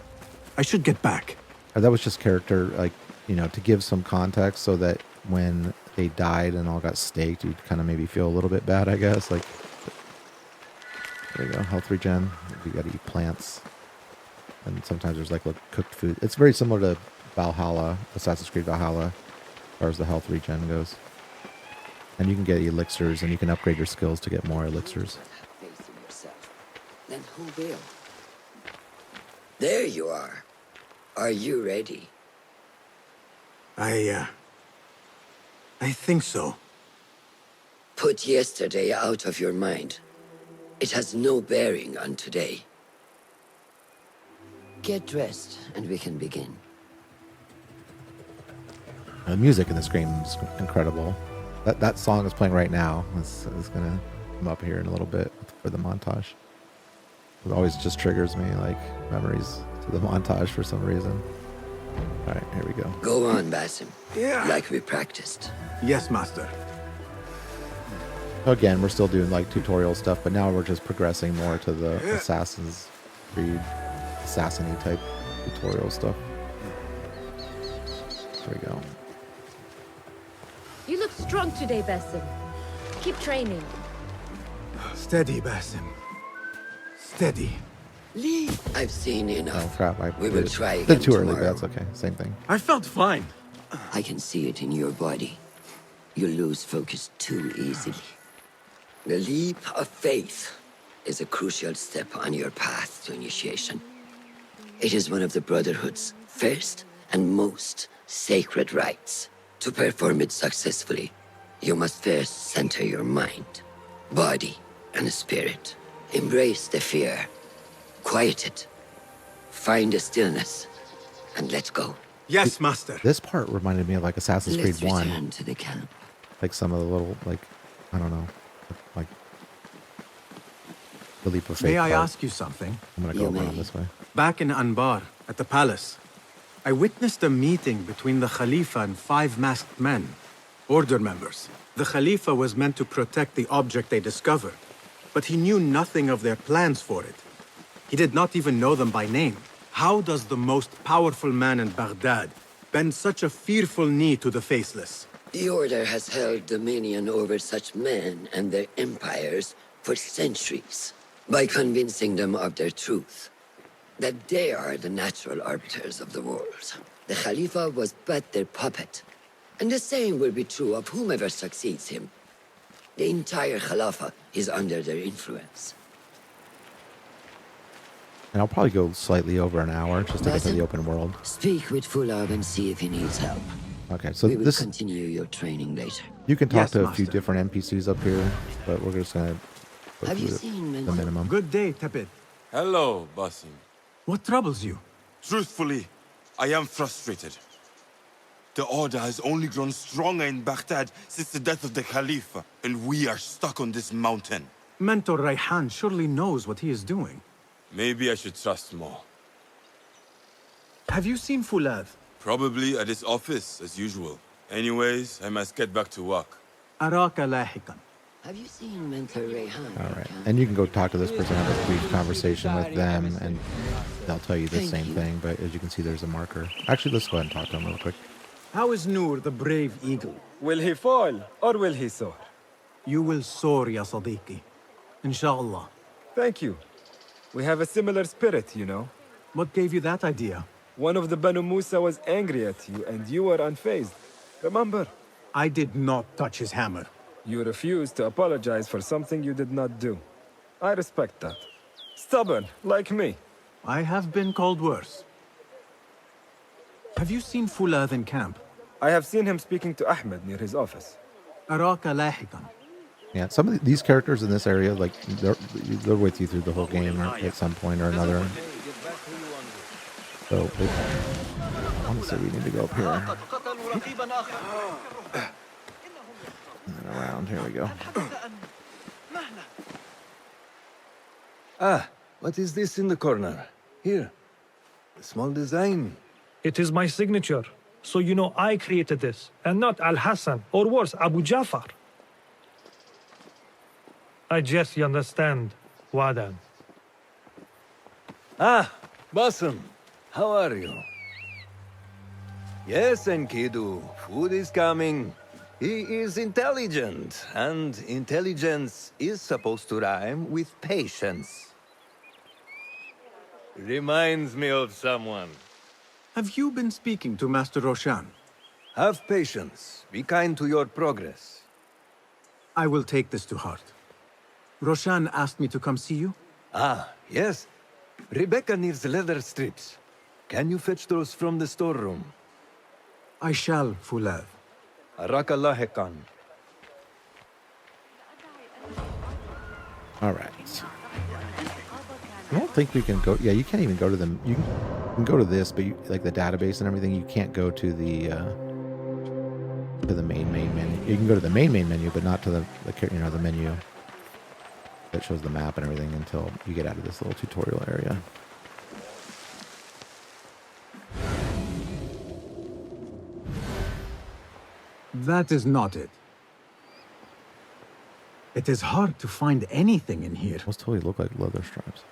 I should get back. That was just character, like, you know, to give some context so that when they died and all got staked, you'd kind of maybe feel a little bit bad, I guess. Like, there you go, health regen. You got to eat plants, and sometimes there's like cooked food. It's very similar to Valhalla, Assassin's Creed Valhalla, as far as the health regen goes. And you can get elixirs, and you can upgrade your skills to get more elixirs. Facing yourself. Then who will? There you are. Are you ready? I think so. Put yesterday out of your mind. It has no bearing on today. Get dressed, and we can begin. The music in this game is incredible. That song is playing right now. It's going to come up here in a little bit for the montage. It always just triggers me, like, memories to the montage for some reason. All right, here we go. Go on, Basim. Yeah. Like we practiced. Yes, Master. Again, we're still doing, like, tutorial stuff, but now we're just progressing more to the Assassin's Creed, assassin-y type tutorial stuff. There we go. You look strong today, Basim. Keep training. Steady, Basim. Steady. Leave. I've seen enough. Oh, crap. We will try again Did too early, but tomorrow. that's okay. Same thing. I felt fine. I can see it in your body. You lose focus too easily. The leap of faith is a crucial step on your path to initiation. It is one of the Brotherhood's first and most sacred rites. To perform it successfully, you must first center your mind, body, and spirit. Embrace the fear. Quiet it. Find a stillness, and let go. Yes, Master. This part reminded me of like Assassin's Let's Creed 1. return to the camp. Like some of the little, like, I don't know, like the leap of faith. May I part. ask you something? I'm gonna go around this way. Back in Anbar, at the palace, I witnessed a meeting between the Khalifa and 5 masked men, order members. The Khalifa was meant to protect the object they discovered, but he knew nothing of their plans for it. He did not even know them by name. How does the most powerful man in Baghdad bend such a fearful knee to the faceless? The Order has held dominion over such men and their empires for centuries, by convincing them of their truth, that they are the natural arbiters of the world. The Khalifa was but their puppet, and the same will be true of whomever succeeds him. The entire Khalifa is under their influence. And I'll probably go slightly over an hour just to get to the open world. Speak with Fulab and see if he needs help. Okay, so We will this continue your training later. you can talk Yes, to a few Master. different NPCs up here, but we're just gonna go Have you through seen the minimum. Good day, Tepid. Hello, Basim. What troubles you? Truthfully, I am frustrated. The Order has only grown stronger in Baghdad since the death of the Khalifa, and we are stuck on this mountain. Mentor Rayhan surely knows what he is doing. Maybe I should trust more. Have you seen Fulad? Probably at his office, as usual. Anyways, I must get back to work. Araka lahikan. Have you seen Mentor Rayhan? All right, and you can go talk to this person, have a brief conversation with them, and they'll tell you the Thank same you. thing. But as you can see, there's a marker. Actually, let's go ahead and talk to him real quick. How is Noor, the brave eagle? Will he fall, or will he soar? You will soar, ya Sadiqi. Inshallah. Thank you. We have a similar spirit, you know. What gave you that idea? One of the Banu Musa was angry at you, and you were unfazed. Remember? I did not touch his hammer. You refused to apologize for something you did not do. I respect that. Stubborn, like me. I have been called worse. Have you seen Fulad in camp? I have seen him speaking to Ahmed near his office. Araka lahikan. Yeah, some of these characters in this area, like they're with you through the whole game at some point or another. So I want to say we need to go up here. And then around, here we go. Ah, what is this in the corner? Here. A small design. It is my signature. So you know I created this, and not Al-Hassan, or worse, Abu Jafar. I guess you understand, Wadan. Ah, Basim. How are you? Yes, Enkidu. Food is coming. He is intelligent, and intelligence is supposed to rhyme with patience. Reminds me of someone. Have you been speaking to Master Roshan? Have patience. Be kind to your progress. I will take this to heart. Roshan asked me to come see you? Ah, yes. Rebecca needs leather strips. Can you fetch those from the storeroom? I shall, Fulad. Arakalahekan. All right. I don't think we can go. Yeah, you can't even go to them. You can go to this, but like the database and everything, you can't go to the main menu. You can go to the main menu, but not to the the menu that shows the map and everything until you get out of this little tutorial area. That is not it. It is hard to find anything in here. Those totally look like leather straps.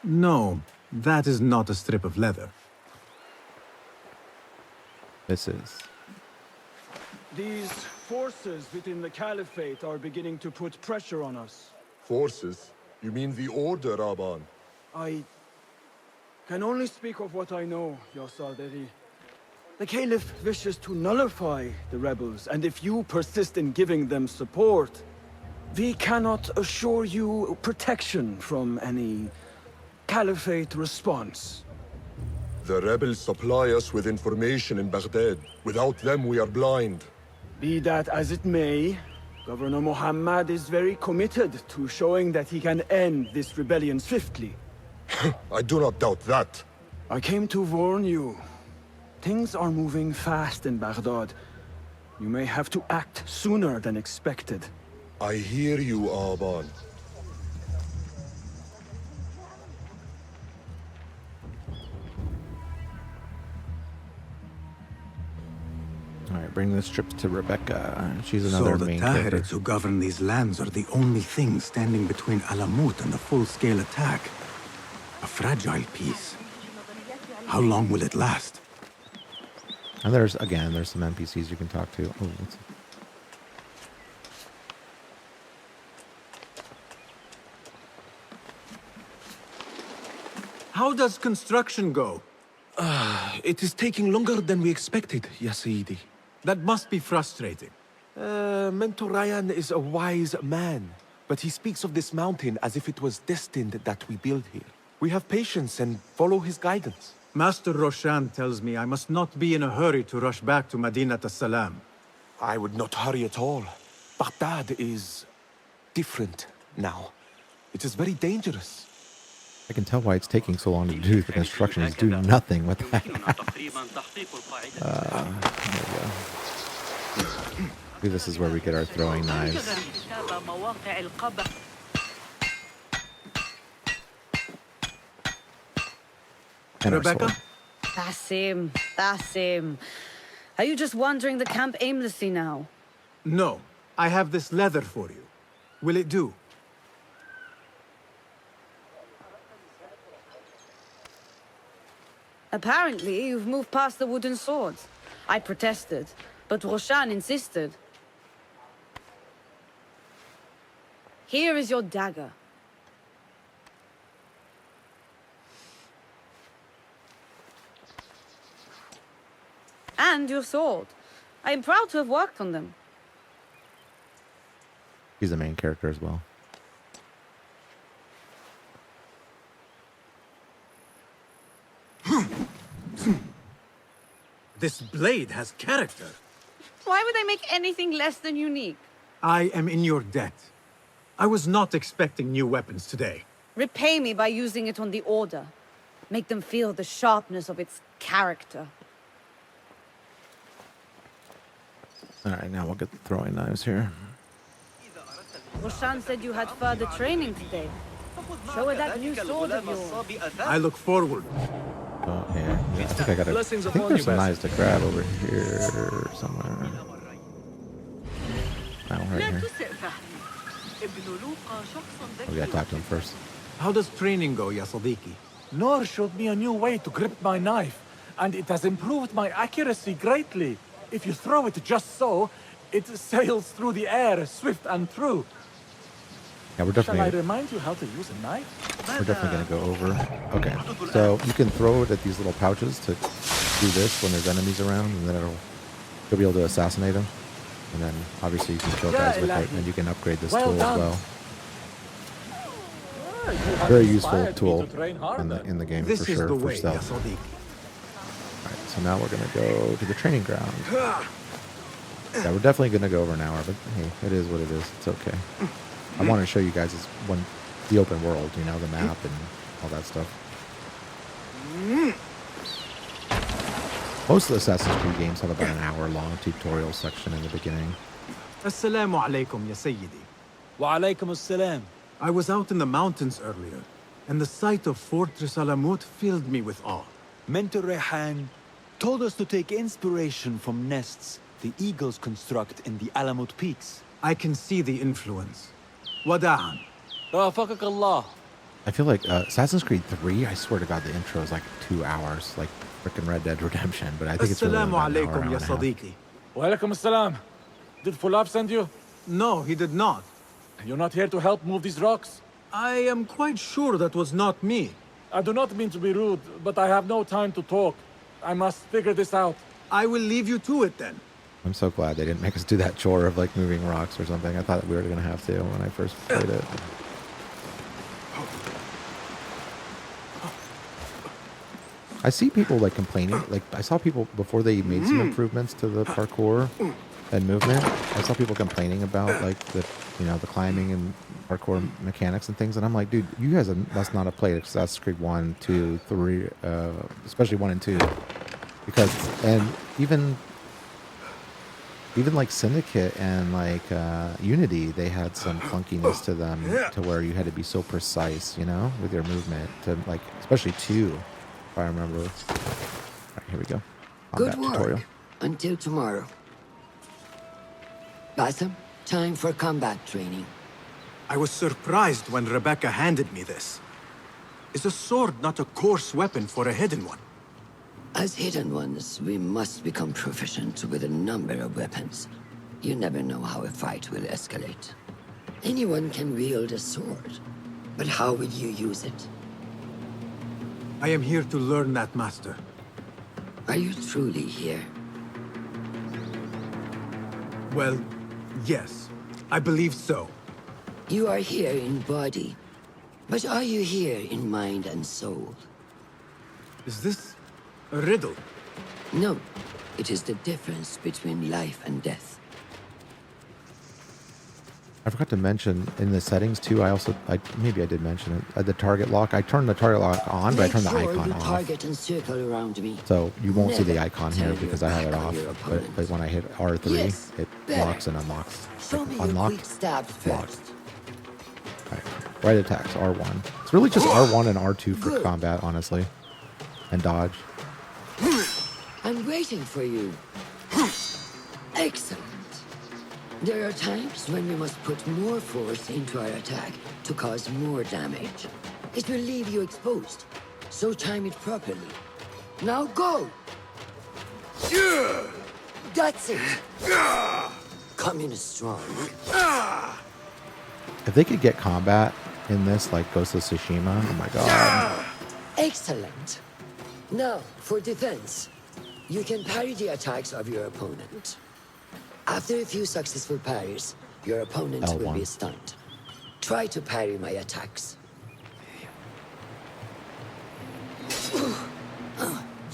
No, that is not a strip of leather. This is. These forces within the Caliphate are beginning to put pressure on us. Forces? You mean the Order, Aban? I can only speak of what I know, Ya Sarderi. The Caliph wishes to nullify the rebels, and if you persist in giving them support, We cannot assure you protection from any Caliphate response. The rebels supply us with information in Baghdad. Without them, we are blind. Be that as it may, Governor Muhammad is very committed to showing that he can end this rebellion swiftly. I do not doubt that. I came to warn you. Things are moving fast in Baghdad. You may have to act sooner than expected. I hear you, Aban. All right, bring this trip to Rebecca. She's another So the main character. Tahirids who govern these lands are the only thing standing between Alamut and a full-scale attack. A fragile peace. How long will it last? And there's some NPCs you can talk to. Oh, How does construction go? It is taking longer than we expected, Ya Sayyidi. That must be frustrating. Mentor Ryan is a wise man, but he speaks of this mountain as if it was destined that we build here. We have patience and follow his guidance. Master Roshan tells me I must not be in a hurry to rush back to Madinat as-Salam. I would not hurry at all. Baghdad is different now. It is very dangerous. I can tell why it's taking so long to do the construction. Is do nothing with that. There we go. Maybe this is where we get our throwing knives. And Rebecca? Basim. Are you just wandering the camp aimlessly now? No. I have this leather for you. Will it do? Apparently, you've moved past the wooden swords. I protested, but Roshan insisted. Here is your dagger. And your sword. I am proud to have worked on them. He's the main character as well. This blade has character. Why would I make anything less than unique? I am in your debt. I was not expecting new weapons today. Repay me by using it on the Order. Make them feel the sharpness of its character. Alright, now we'll get the throwing knives here. Roshan said you had further training today. Show her that new sword of yours. I look forward. Oh, yeah. I think I got I think there's some knives to grab over here somewhere. That one right here. Oh, we gotta talk to him first. How does training go, Ya Sadiqi? Noor showed me a new way to grip my knife, and it has improved my accuracy greatly. If you throw it just so, it sails through the air, swift and true. Yeah, we're Shall I definitely remind you how to use a knife? we're definitely gonna go over. Okay, so you can throw it at these little pouches to do this when there's enemies around, and then you'll be able to assassinate them. And then obviously you can kill guys with it, and you can upgrade this tool as well. Very useful tool in the game for sure for stealth. Alright, so now we're gonna go to the training ground. Yeah, we're definitely gonna go over an hour, but hey, it is what it is. It's okay. I want to show you guys the open world, you know, the map and all that stuff. Most of the Assassin's Creed games have about an hour-long tutorial section in the beginning. Assalamu alaikum, Ya Sayyidi. Wa alaikum assalam. I was out in the mountains earlier, and the sight of Fortress Alamut filled me with awe. Mentor Rehan told us to take inspiration from nests the eagles construct in the Alamut peaks. I can see the influence. Wada'an. Rafaqak Allah. I feel like Assassin's Creed 3, I swear to God, the intro is like 2 hours, like freaking Red Dead Redemption, but I think it's really about an hour, hour and a half. Wa alaikum assalam. Did Fulab send you? No, he did not. You're not here to help move these rocks? I am quite sure that was not me. I do not mean to be rude, but I have no time to talk. I must figure this out. I will leave you to it then. I'm so glad they didn't make us do that chore of like moving rocks or something. I thought that we were going to have to when I first played it. I see people like complaining. Like I saw people before they made some improvements to the parkour and movement. I saw people complaining about like the the climbing and parkour mechanics and things. And I'm like, dude, you guys must not have played Assassin's Creed 1, 2, 3, especially 1 and 2, because even like Syndicate and like Unity, they had some clunkiness to them to where you had to be so precise, with your movement to like, especially 2, if I remember. All right, here we go. Good Combat work. tutorial. Until tomorrow. Bassam, time for combat training. I was surprised when Rebecca handed me this. Is a sword not a coarse weapon for a hidden one? As hidden ones, we must become proficient with a number of weapons. You never know how a fight will escalate. Anyone can wield a sword, but how will you use it? I am here to learn that, Master. Are you truly here? Well, yes. I believe so. You are here in body, but are you here in mind and soul? Is this a riddle? No. It is the difference between life and death. I forgot to mention in the settings too. Maybe I did mention it. The target lock. I turned the target lock on, but I turned the icon off. Target and circle around me. So you won't see the Never icon here turn because your I have it back on off. your But opponent. when I hit R3, Yes, it better. locks and unlocks. Show me your Unlock, quick stab lock. first. Right attacks, R1. It's really just R1 and R2 for Good. combat, honestly. And dodge. I'm waiting for you. Excellent. There are times when we must put more force into our attack to cause more damage. It will leave you exposed, so time it properly. Now go! That's it! Come in strong. If they could get combat in this, like Ghost of Tsushima, oh my god. Excellent. Now, for defense. You can parry the attacks of your opponent. After a few successful parries, your opponent will be L1. stunned. Try to parry my attacks.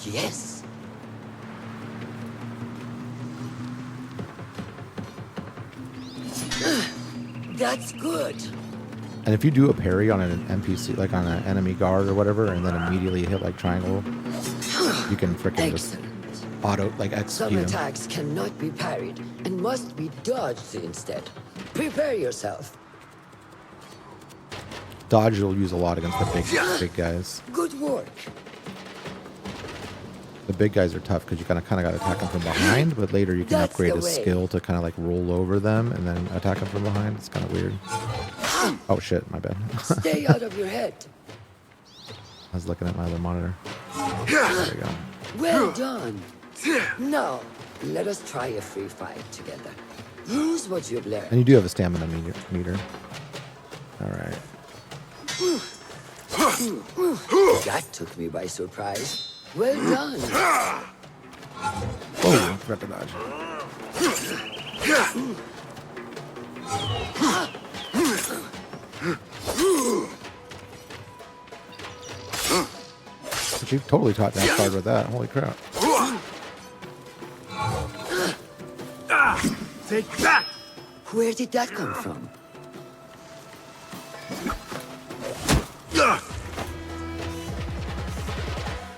Yes. That's good. And if you do a parry on an NPC, like on an enemy guard or whatever, and then immediately hit like triangle, you can freaking just auto, like Some execute him. attacks cannot be parried and must be dodged instead. Prepare yourself. Dodge you'll use a lot against the big guys. Good work. The big guys are tough because you kind of got to attack them from behind, but later you can That's upgrade the a way. skill to kind of like roll over them and then attack them from behind. It's kind of weird. Oh shit, my bad. Stay out of your head. I was looking at my other monitor. There we go. Well done. Now, let us try a free fight together. Use what you've And learned. you do have a stamina meter. All right. That took me by surprise. Well done. Oh, forgot to dodge. But you totally taught that card with that. Holy crap. Take that! Where did that come from?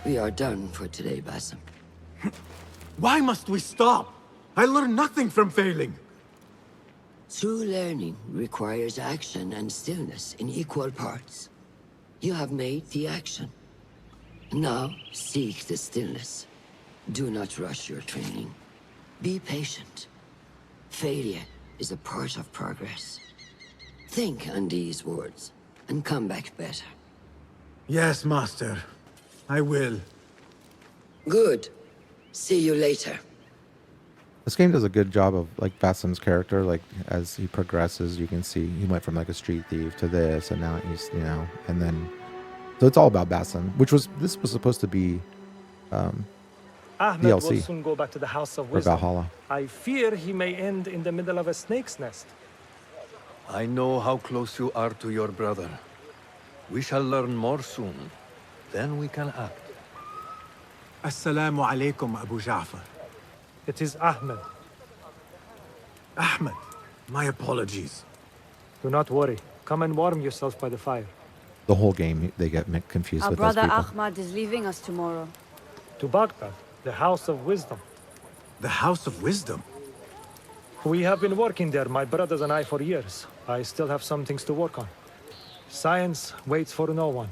We are done for today, Bassam. Why must we stop? I learned nothing from failing. True learning requires action and stillness in equal parts. You have made the action. Now, seek the stillness. Do not rush your training. Be patient. Failure is a part of progress. Think on these words, and come back better. Yes, Master. I will. Good. See you later. This game does a good job of like Bassam's character. Like as he progresses, you can see he went from like a street thief to this, and now he's and then so it's all about Bassam. This was supposed to be Ahmed will DLC. soon go back to the House of Or Wisdom. Valhalla. I fear he may end in the middle of a snake's nest. I know how close you are to your brother. We shall learn more soon. Then we can act. Assalamu alaikum, Abu Ja'far. It is Ahmed. Ahmed, my apologies. Do not worry. Come and warm yourself by the fire. The whole game, they get confused Our with those brother people. Ahmad is leaving us tomorrow. To Baghdad, the House of Wisdom. The House of Wisdom? We have been working there, my brothers and I, for years. I still have some things to work on. Science waits for no one.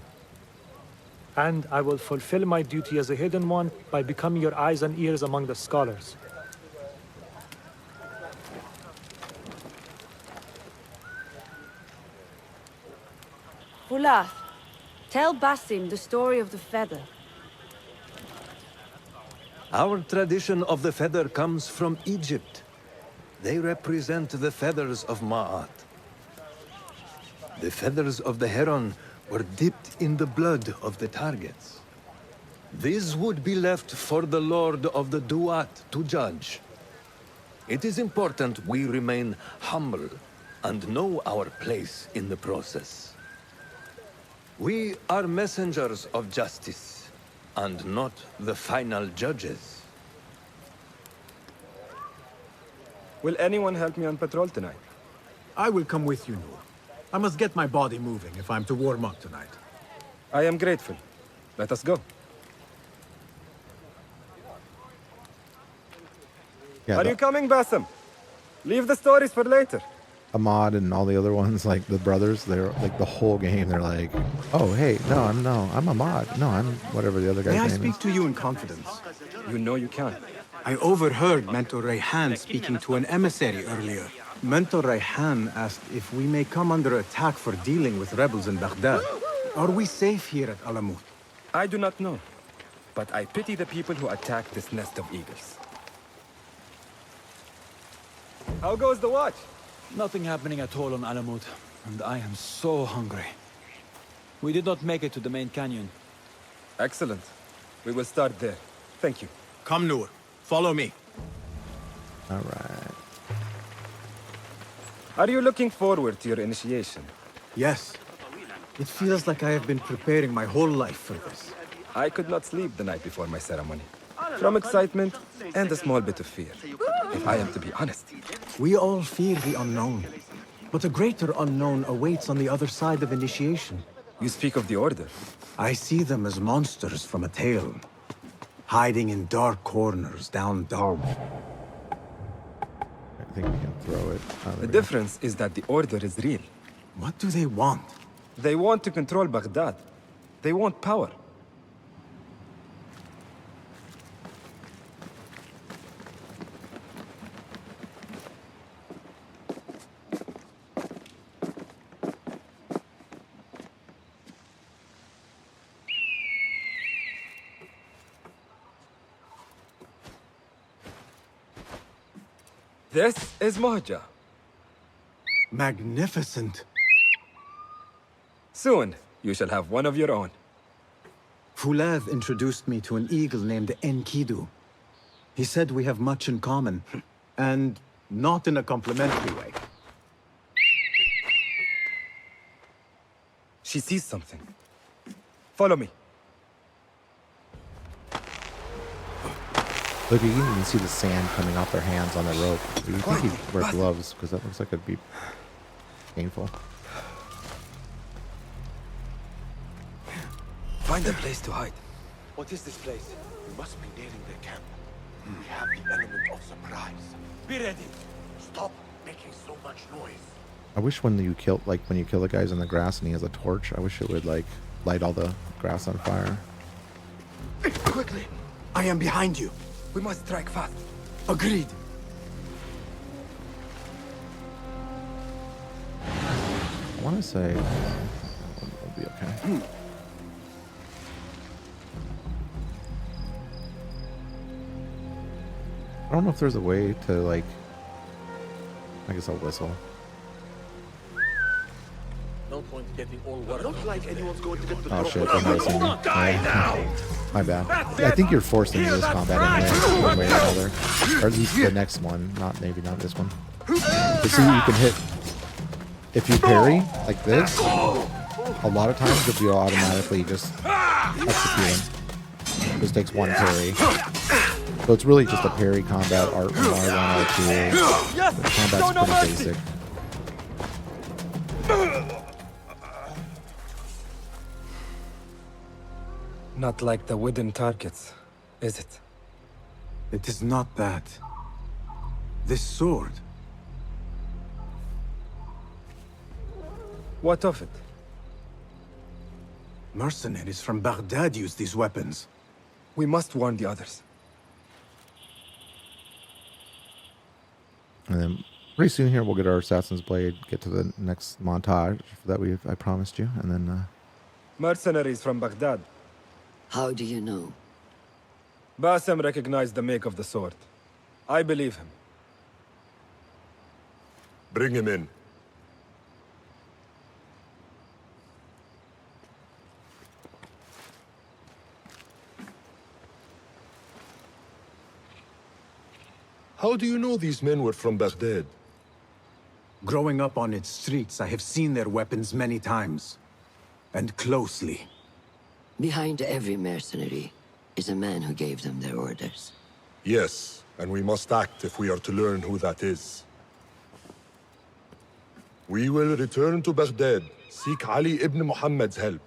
And I will fulfill my duty as a hidden one by becoming your eyes and ears among the scholars. Fulath, tell Basim the story of the feather. Our tradition of the feather comes from Egypt. They represent the feathers of Ma'at. The feathers of the heron were dipped in the blood of the targets. These would be left for the Lord of the Duat to judge. It is important we remain humble and know our place in the process. We are messengers of justice, and not the final judges. Will anyone help me on patrol tonight? I will come with you, Noor. I must get my body moving if I'm to warm up tonight. I am grateful. Let us go. Yeah, Are you coming, Basim? Leave the stories for later. Ahmad and all the other ones, like the brothers, they're like the whole game. They're like, "Oh, hey, I'm Ahmad. No, I'm whatever the other guy's May I name speak is." to you in confidence? You know you can. I overheard Mentor Rayhan speaking to an emissary earlier. Mentor Rayhan asked if we may come under attack for dealing with rebels in Baghdad. Are we safe here at Alamut? I do not know, but I pity the people who attack this nest of eagles. How goes the watch? Nothing happening at all on Alamut, and I am so hungry. We did not make it to the main canyon. Excellent. We will start there. Thank you. Come, Noor. Follow me. All right. Are you looking forward to your initiation? Yes. It feels like I have been preparing my whole life for this. I could not sleep the night before my ceremony. From excitement and a small bit of fear, if I am to be honest. We all fear the unknown. But a greater unknown awaits on the other side of initiation. You speak of the Order? I see them as monsters from a tale. Hiding in dark corners down dark. I think we can throw it. The difference is that the Order is real. What do they want? They want to control Baghdad. They want power. This is Mahja. Magnificent. Soon, you shall have one of your own. Fulath introduced me to an eagle named Enkidu. He said we have much in common, and not in a complimentary way. She sees something. Follow me. Look, you can even see the sand coming off their hands on the rope. You think he'd wear gloves because that looks like it'd be painful. Find a place to hide. What is this place? We must be nearing the camp. We have the element of surprise. Be ready. Stop making so much noise. I wish when you kill the guys in the grass and he has a torch, I wish it would like light all the grass on fire. Quickly! I am behind you. We must strike fast. Agreed. I want to say it'll be okay. I don't know if there's a way to like. I guess I'll whistle. Don't point getting all worked. Not like anyone's going to get the Oh shit, I'm racing me. My bad. I think you're forced into this combat anyway, one way or another. Or at least the next one, maybe not this one. But see, you can hit, if you parry, like this, a lot of times if you automatically just execute him. This takes one parry. So it's really just a parry combat, R1, R2. The combat's pretty basic. Not like the wooden targets, is it? It is not that. This sword. What of it? Mercenaries from Baghdad use these weapons. We must warn the others. And then pretty soon here we'll get our Assassin's Blade, get to the next montage that I promised you, and then Mercenaries from Baghdad. How do you know? Basim recognized the make of the sword. I believe him. Bring him in. How do you know these men were from Baghdad? Growing up on its streets, I have seen their weapons many times. And closely. Behind every mercenary is a man who gave them their orders. Yes, and we must act if we are to learn who that is. We will return to Baghdad, seek Ali ibn Muhammad's help.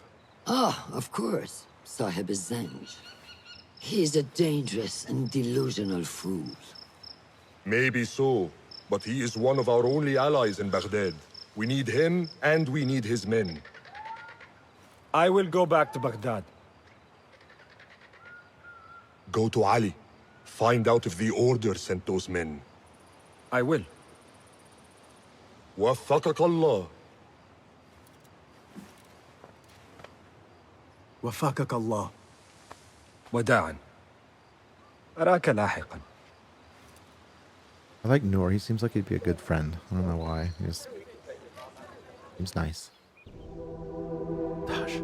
Ah, of course, Sahib Zanj. He is a dangerous and delusional fool. Maybe so, but he is one of our only allies in Baghdad. We need him, and we need his men. I will go back to Baghdad. Go to Ali. Find out if the Order sent those men. I will. وفقك الله. وفقك الله. وداعا. أراك لاحقا. I like Noor. He seems like he'd be a good friend. I don't know why. He just seems nice. Gosh.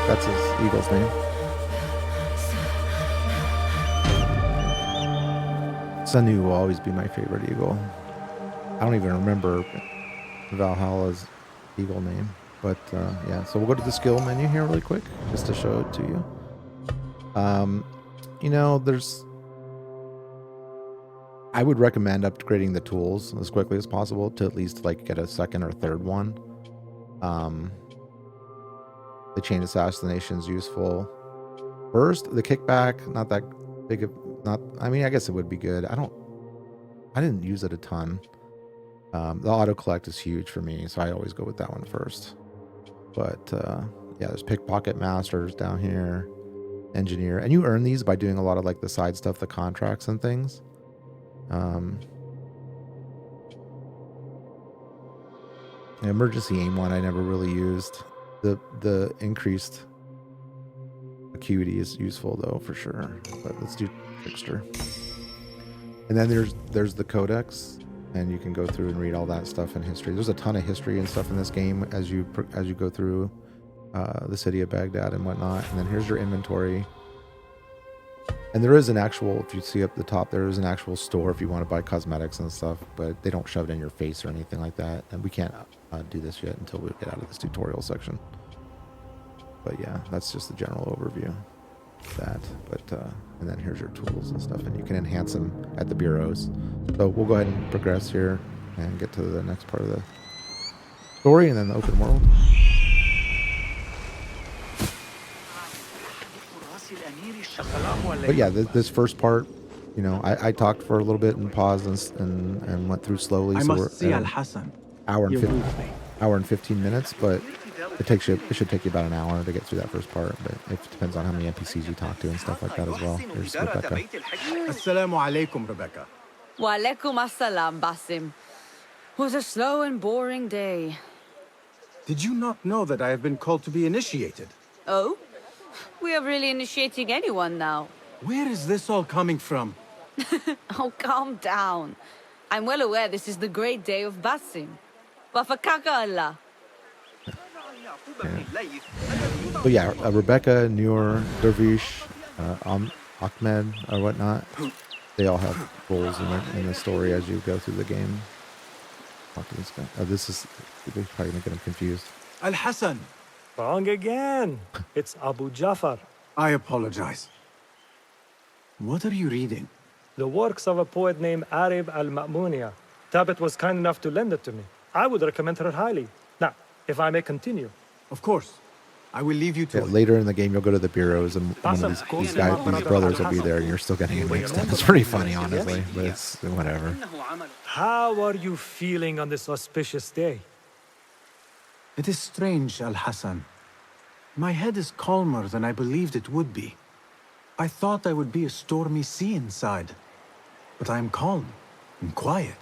That's his eagle's name. Sanu will always be my favorite eagle. I don't even remember Valhalla's eagle name. But yeah, so we'll go to the skill menu here really quick, just to show it to you. You know, I would recommend upgrading the tools as quickly as possible to at least like get a second or third one. The chain assassination is useful. First, the kickback, not that big of, I mean, I guess it would be good. I didn't use it a ton. The auto collect is huge for me, so I always go with that one first. But yeah, there's pickpocket masters down here, engineer, and you earn these by doing a lot of like the side stuff, the contracts and things. The emergency aim one I never really used. The increased acuity is useful though for sure. But let's do trickster. And then there's the codex, and you can go through and read all that stuff in history. There's a ton of history and stuff in this game as you go through the city of Baghdad and whatnot. And then here's your inventory. And there is an actual, if you see up the top, there is an actual store if you want to buy cosmetics and stuff, but they don't shove it in your face or anything like that. And we can't do this yet until we get out of this tutorial section. But yeah, that's just the general overview of that. But and then here's your tools and stuff, and you can enhance them at the bureaus. So we'll go ahead and progress here and get to the next part of the story, and then the open world. But yeah, this first part, you know, I talked for a little bit and paused and went through slowly. I so must see Al-Hassan. hour and 15 minutes, but it should take you about an hour to get through that first part. But it depends on how many NPCs you talk to and stuff like that as well. There's Rebecca. Assalamu alaikum, Rebecca. Wa alaikum assalam, Basim. Was a slow and boring day. Did you not know that I have been called to be initiated? Oh? We are really initiating anyone now. Where is this all coming from? Oh, calm down. I'm well aware this is the great day of Basim. Wafakaka Allah. But yeah, Rebecca, Noor, Dervish, Ahmed, or whatnot, they all have roles in the story as you go through the game. Talk to this guy. Oh, this is probably making him confused. Al-Hassan. Wrong again. It's Abu Jafar. I apologize. What are you reading? The works of a poet named Arib al-Ma'muniya. Tabit was kind enough to lend it to me. I would recommend her highly. Now, if I may continue. Of course. I will leave you to it. Later in the game, you'll go to the bureaus, and one of these brothers will be there, and you're still getting it mixed up. It's pretty funny, honestly, but it's whatever. How are you feeling on this auspicious day? It is strange, Al-Hassan. My head is calmer than I believed it would be. I thought I would be a stormy sea inside, but I am calm and quiet.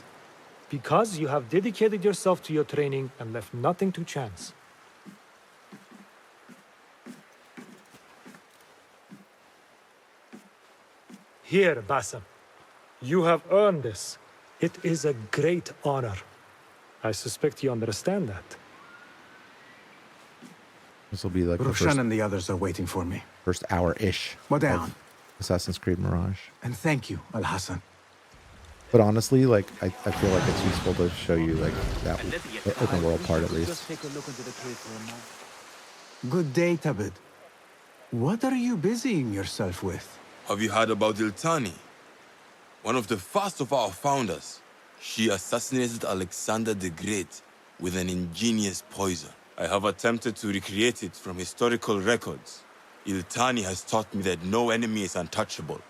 Because you have dedicated yourself to your training and left nothing to chance. Here, Basim. You have earned this. It is a great honor. I suspect you understand that. This will be like Roshan and the others are waiting for me. First hour-ish of Assassin's Creed Mirage. And thank you, Al-Hassan. But honestly, like I feel like it's useful to show you like that the open world part at least. Good day, Tabit. What are you busying yourself with? Have you heard about Iltani? One of the first of our founders. She assassinated Alexander the Great with an ingenious poison. I have attempted to recreate it from historical records. Iltani has taught me that no enemy is untouchable,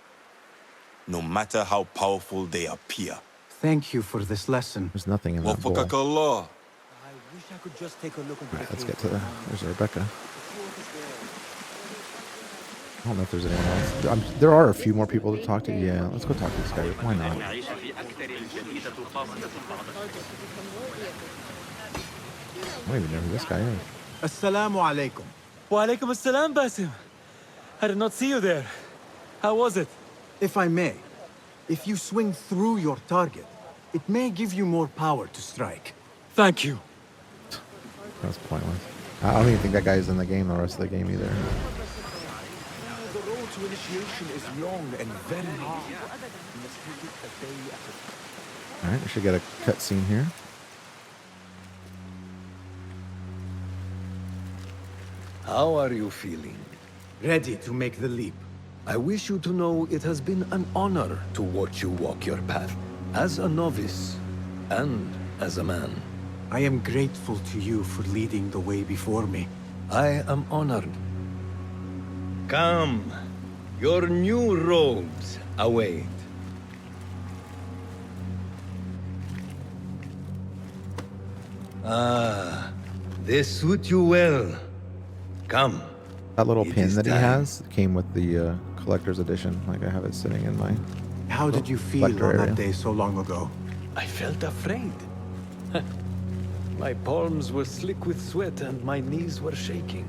no matter how powerful they appear. Thank you for this lesson. There's nothing in that bowl. Allah. I wish I could just take a look into Alright, let's get to the... There's Rebecca. I don't know if there's anyone else. There are a few more people to talk to. Yeah, let's go talk to this guy. Why not? I don't even know who this guy is. Assalamu alaikum. Wa alaikum assalam, Basim. I did not see you there. How was it? If I may, if you swing through your target, it may give you more power to strike. Thank you. That's pointless. I don't even think that guy's in the game the rest of the game either. The road to initiation is long and very hard. You must take it a day at a time. Alright, we should get a cutscene here. How are you feeling? Ready to make the leap. I wish you to know it has been an honor to watch you walk your path, as a novice and as a man. I am grateful to you for leading the way before me. I am honored. Come, your new robes await. Ah, they suit you well. Come. That little pin that he has came with the collector's edition. Like I have it sitting in my How did you feel on that day so long ago? I felt afraid. My palms were slick with sweat and my knees were shaking.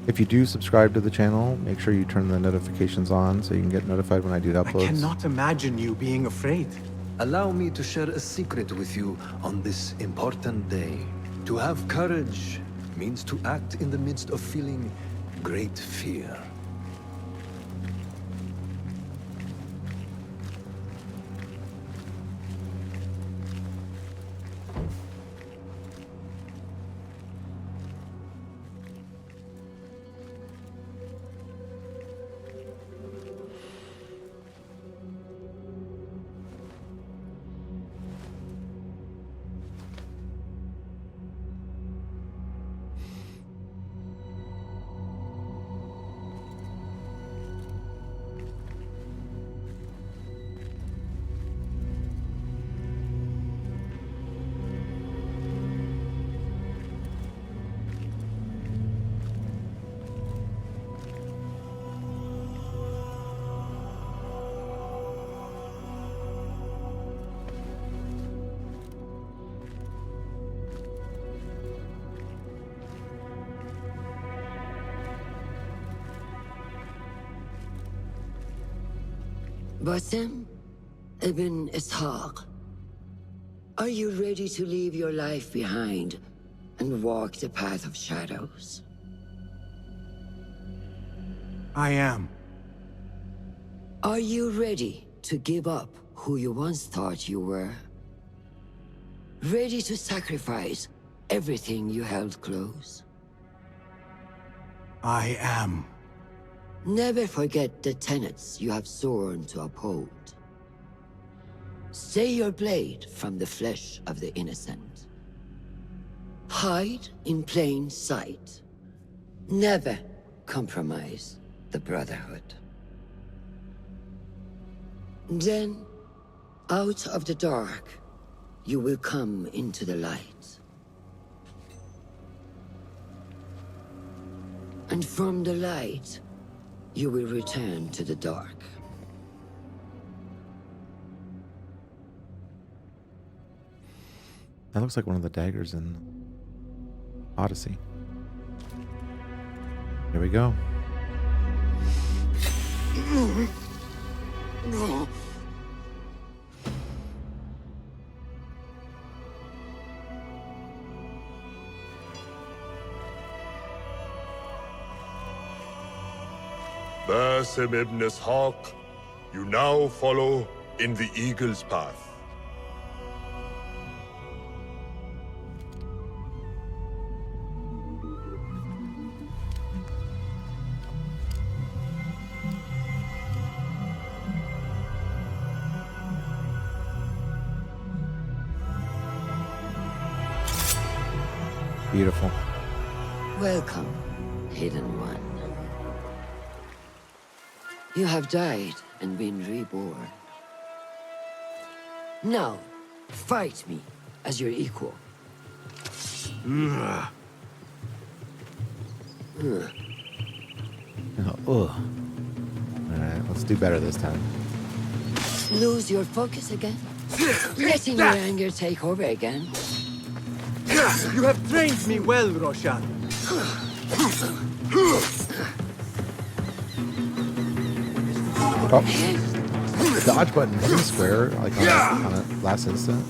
If you do subscribe to the channel, make sure you turn the notifications on so you can get notified when I do uploads. I cannot imagine you being afraid. Allow me to share a secret with you on this important day. To have courage means to act in the midst of feeling great fear. Basim ibn Ishaq, are you ready to leave your life behind and walk the path of shadows? I am. Are you ready to give up who you once thought you were? Ready to sacrifice everything you held close? I am. Never forget the tenets you have sworn to uphold. Stay your blade from the flesh of the innocent. Hide in plain sight. Never compromise the Brotherhood. Then, out of the dark, you will come into the light. And from the light, you will return to the dark. That looks like one of the daggers in Odyssey. Here we go. Basim ibn Ishaq, you now follow in the Eagle's path. Beautiful. Welcome, Hidden One. You have died and been reborn. Now, fight me as your equal. Ugh. Alright, let's do better this time. Lose your focus again? Letting your anger take over again? You have trained me well, Roshan. Oh. The dodge button is square, like on a last instant.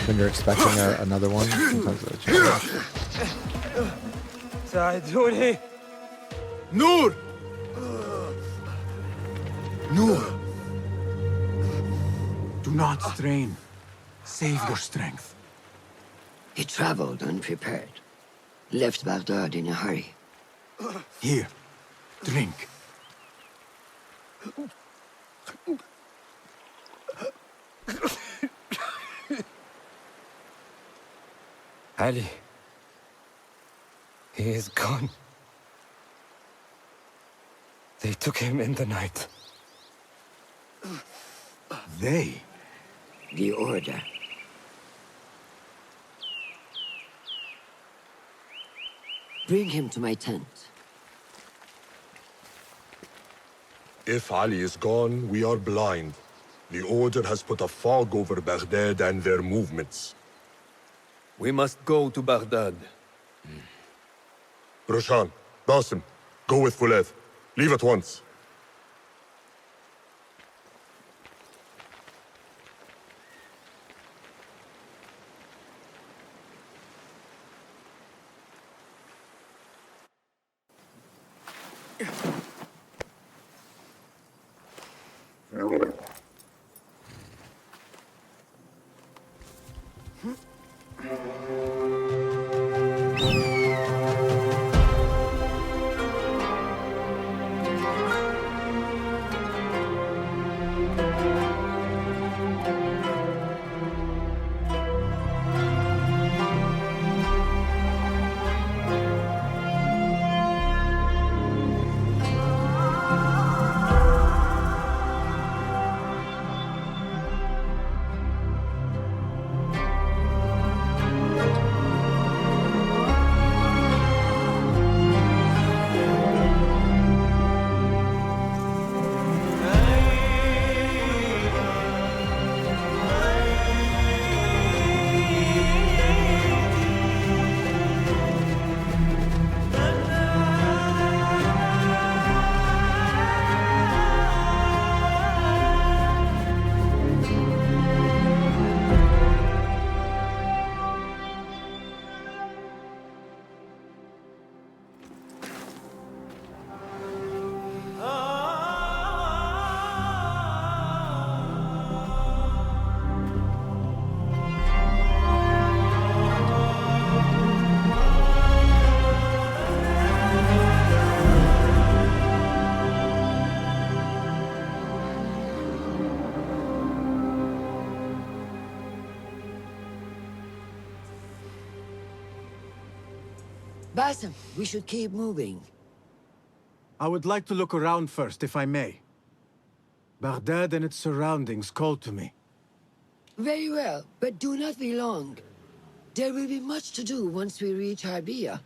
When you're expecting another one, sometimes it'll change. ساعدوني. Noor! Noor! Do not strain. Save your strength. He traveled unprepared. Left Baghdad in a hurry. Here, drink. Ali. He is gone. They took him in the night. They? The Order. Bring him to my tent. If Ali is gone, we are blind. The Order has put a fog over Baghdad and their movements. We must go to Baghdad. Roshan, Basim, go with Fulad. Leave at once. Basim, we should keep moving. I would like to look around first, if I may. Baghdad and its surroundings call to me. Very well, but do not be long. There will be much to do once we reach Harbiya.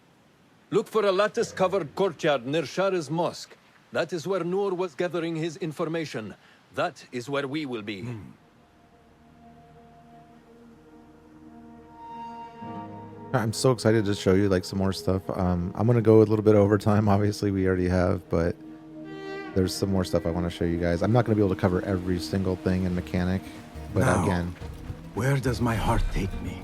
Look for a lattice-covered courtyard near Shah's mosque. That is where Noor was gathering his information. That is where we will be. I'm so excited to show you like some more stuff. I'm gonna go a little bit over time. Obviously, we already have, but there's some more stuff I want to show you guys. I'm not gonna be able to cover every single thing in mechanic, but Now, again, where does my heart take me?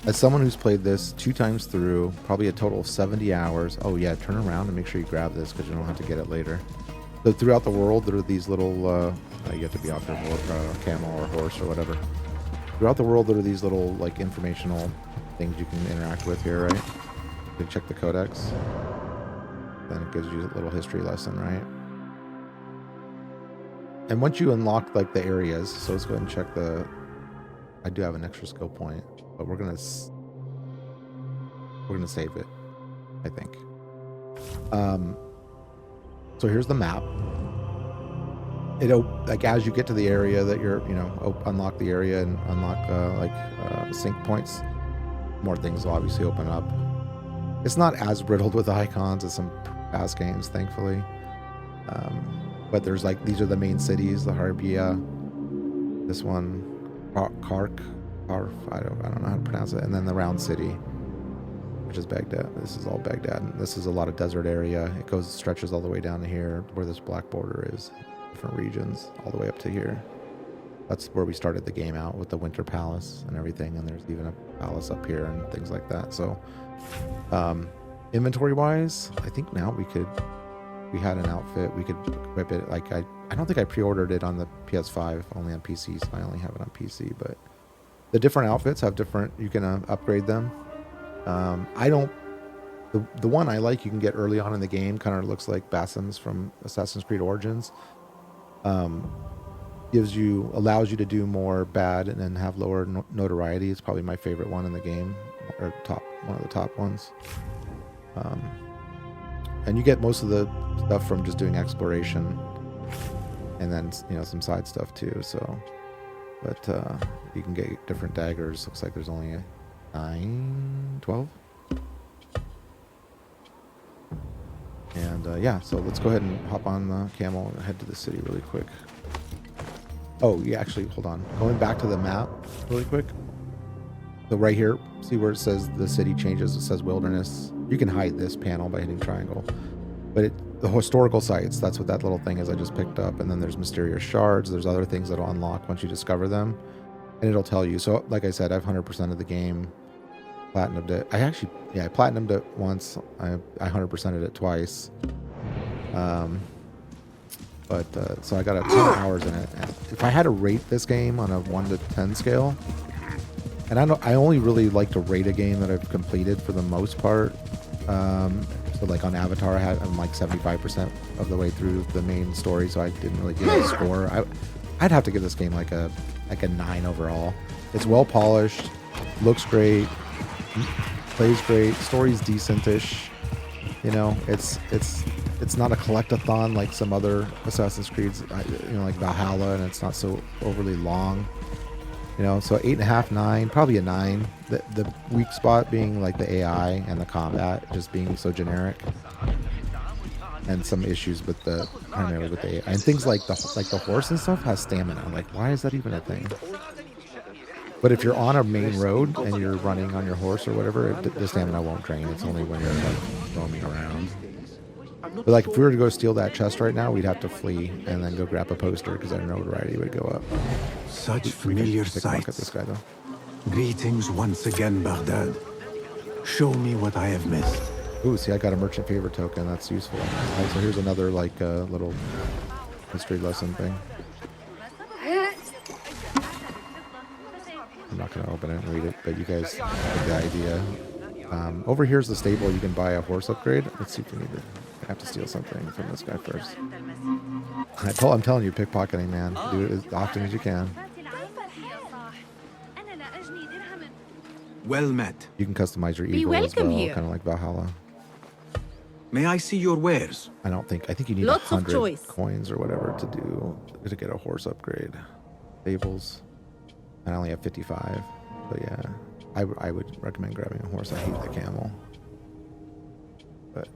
as someone who's played this 2 times through, probably a total of 70 hours. Oh yeah, turn around and make sure you grab this because you don't have to get it later. So throughout the world, there are these little. You have to be off your camel or horse or whatever. Throughout the world, there are these little like informational things you can interact with here, right? You check the codex. Then it gives you a little history lesson, right? And once you unlock like the areas, so let's go ahead and check the. I do have an extra skill point, but we're gonna save it, I think. So here's the map. It like as you get to the area that you're, unlock the area and unlock sync points, more things will obviously open up. It's not as riddled with icons as some past games, thankfully. But there's like these are the main cities: the Harbiya, this one, Kark, I don't know how to pronounce it, and then the Round City, which is Baghdad. This is all Baghdad. And this is a lot of desert area. It stretches all the way down to here, where this black border is. Different regions, all the way up to here. That's where we started the game out with the Winter Palace and everything. And there's even a palace up here and things like that. So, inventory-wise, I think now we had an outfit. We could equip it. Like I don't think I pre-ordered it on the PS5, only on PC. So I only have it on PC. But the different outfits have different. You can upgrade them. I don't. The one I like, you can get early on in the game. Kind of looks like Basim's from Assassin's Creed Origins. Allows you to do more bad and then have lower notoriety. It's probably my favorite one in the game, or one of the top ones. And you get most of the stuff from just doing exploration, and then some side stuff too. So, but you can get different daggers. Looks like there's only 12. And And yeah, so let's go ahead and hop on the camel and head to the city really quick. Oh, yeah, actually, hold on. Going back to the map really quick. So right here, see where it says the city changes, it says wilderness. You can hide this panel by hitting triangle. But the historical sites, that's what that little thing is I just picked up. And then there's mysterious shards. There's other things that'll unlock once you discover them. And it'll tell you. So like I said, I've 100% of the game. Platinumed it. I platinumed it once. I 100%ed it twice. So I got a ton of hours in it. And if I had to rate this game on a 1 to 10 scale, and I only really like to rate a game that I've completed for the most part. So like on Avatar, I'm like 75% of the way through the main story, so I didn't really give it a score. I'd have to give this game like a 9 overall. It's well polished, looks great, plays great, story's decent-ish. You know, it's not a collect-a-thon like some other Assassin's Creeds, like Valhalla, and it's not so overly long. You know, so 8.5, 9, probably a 9. The weak spot being like the AI and the combat just being so generic, and some issues with primarily with the AI and things like the horse and stuff has stamina. I'm like, why is that even a thing? But if you're on a main road and you're running on your horse or whatever, the stamina won't drain. It's only when you're like roaming around. But like if we were to go steal that chest right now, we'd have to flee and then go grab a poster because our notoriety would go up. Such familiar sights. Take a look at this guy though. Greetings once again, Baghdad. Show me what I have missed. Ooh, see, I got a merchant favor token. That's useful. All right, so here's another like little history lesson thing. I'm not going to open it and read it, but you guys have the idea. Over here's the stable. You can buy a horse upgrade. Let's see if we need to. I have to steal something from this guy first. I'm telling you, pickpocketing, man. Do it as often as you can. Well met. You can customize your eagle as well, kind of like Valhalla. May I see your wares? I think you need 100 coins or whatever to get a horse upgrade. Stables. I only have 55, but yeah, I would recommend grabbing a horse. I hate the camel, but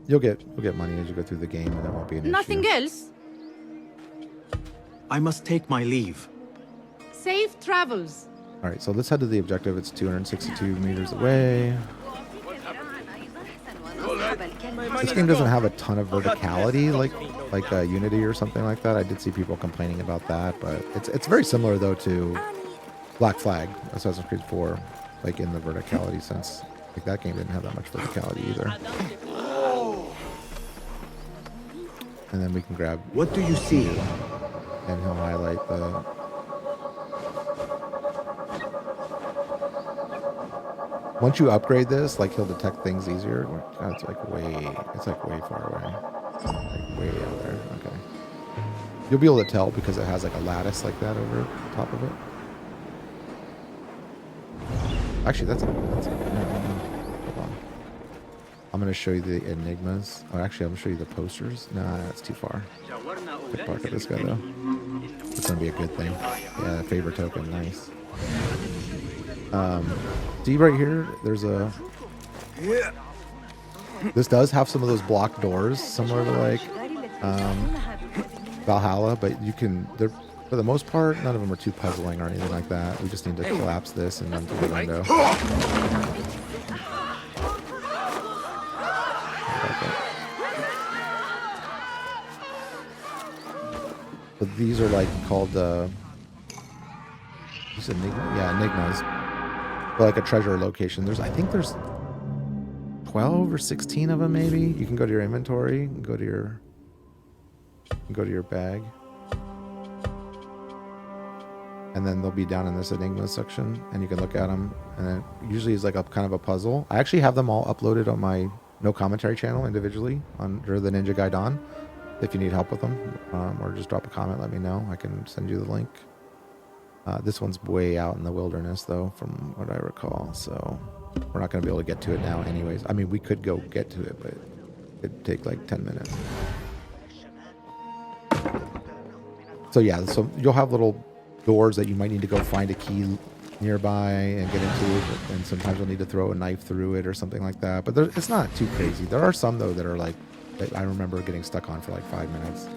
you'll get money as you go through the game, and that won't be an Nothing issue. else? I must take my leave. Safe travels. All right, so let's head to the objective. It's 262 meters away. This game doesn't have a ton of verticality like Unity or something like that. I did see people complaining about that, but it's very similar though to Black Flag, Assassin's Creed 4, like in the verticality sense. Like that game didn't have that much verticality either. And then we can grab. What do you see? And he'll highlight the. Once you upgrade this, like he'll detect things easier. God, it's like way far away. Like way out there. Okay. You'll be able to tell because it has like a lattice like that over top of it. Actually, that's no. Hold on. I'm gonna show you the enigmas. Oh, actually, I'm gonna show you the posters. Nah, that's too far. Good park at this guy though. It's gonna be a good thing. Yeah, favor token, nice. See right here, there's a. This does have some of those blocked doors, similar to like Valhalla, but you can. They're for the most part, none of them are too puzzling or anything like that. We just need to collapse this and run through the window. But these are like called enigmas. But like a treasure location. I think there's 12 or 16 of them maybe. You can go to your inventory and go to your bag. And then they'll be down in this enigma section and you can look at them, and it usually is like a kind of a puzzle. I actually have them all uploaded on my No Commentary channel individually under the Ninja Gaiden. If you need help with them, or just drop a comment, let me know. I can send you the link. This one's way out in the wilderness though, from what I recall, so we're not going to be able to get to it now anyways. I mean, we could go get to it, but it'd take like 10 minutes. So yeah, so you'll have little doors that you might need to go find a key nearby and get into, and sometimes you'll need to throw a knife through it or something like that. But it's not too crazy. There are some though that are like that I remember getting stuck on for like 5 minutes.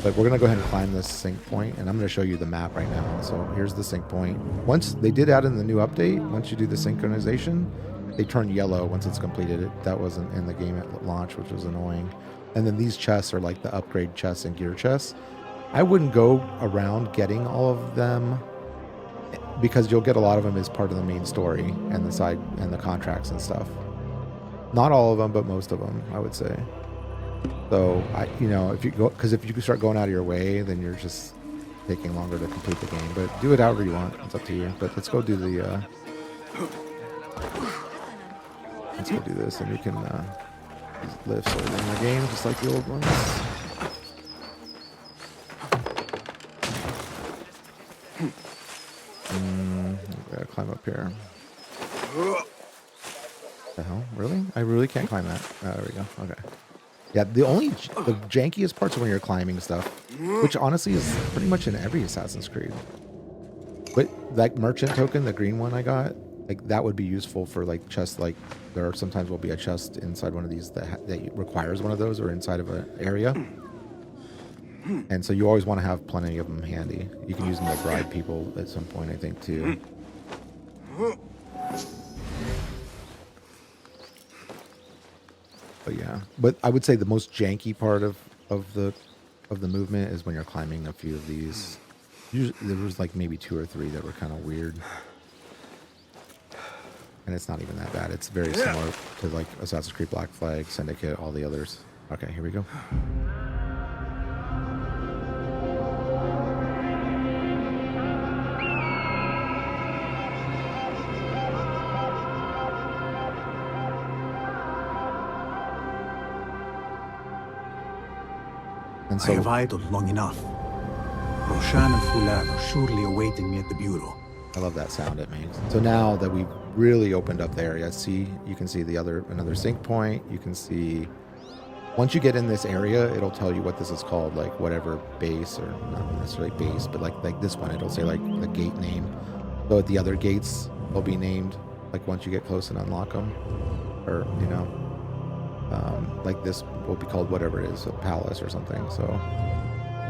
But we're gonna go ahead and climb this sync point, and I'm gonna show you the map right now. So here's the sync point. Once they did add in the new update, once you do the synchronization, they turn yellow once it's completed. That wasn't in the game at launch, which was annoying. And then these chests are like the upgrade chests and gear chests. I wouldn't go around getting all of them because you'll get a lot of them as part of the main story and the side and the contracts and stuff. Not all of them, but most of them, I would say. So if you start going out of your way, then you're just taking longer to complete the game. But do it however you want. It's up to you. But let's go do the. Let's go do this, and you can live slowly in the game, just like the old ones. Gotta climb up here. The hell? Really? I really can't climb that. Oh, there we go. Okay. Yeah, the jankiest parts are when you're climbing stuff, which honestly is pretty much in every Assassin's Creed. But like merchant token, the green one I got, like that would be useful for like chests. Like there are sometimes will be a chest inside one of these that requires one of those, or inside of an area. And so you always want to have plenty of them handy. You can use them to bribe people at some point, I think, too. But yeah, but I would say the most janky part of the movement is when you're climbing a few of these. Usually, there was like maybe 2 or 3 that were kind of weird, and it's not even that bad. It's very similar to like Assassin's Creed Black Flag, Syndicate, all the others. Okay, here we go. And so, I have idled long enough. Roshan and Fulad are surely awaiting me at the bureau. I love that sound it makes. So now that we've really opened up the area, you can see another sync point. You can see, once you get in this area, it'll tell you what this is called, like whatever base, or not necessarily base, but like this one, it'll say like the gate name. So the other gates will be named, like once you get close and unlock them, or like this will be called whatever it is, a palace or something. So,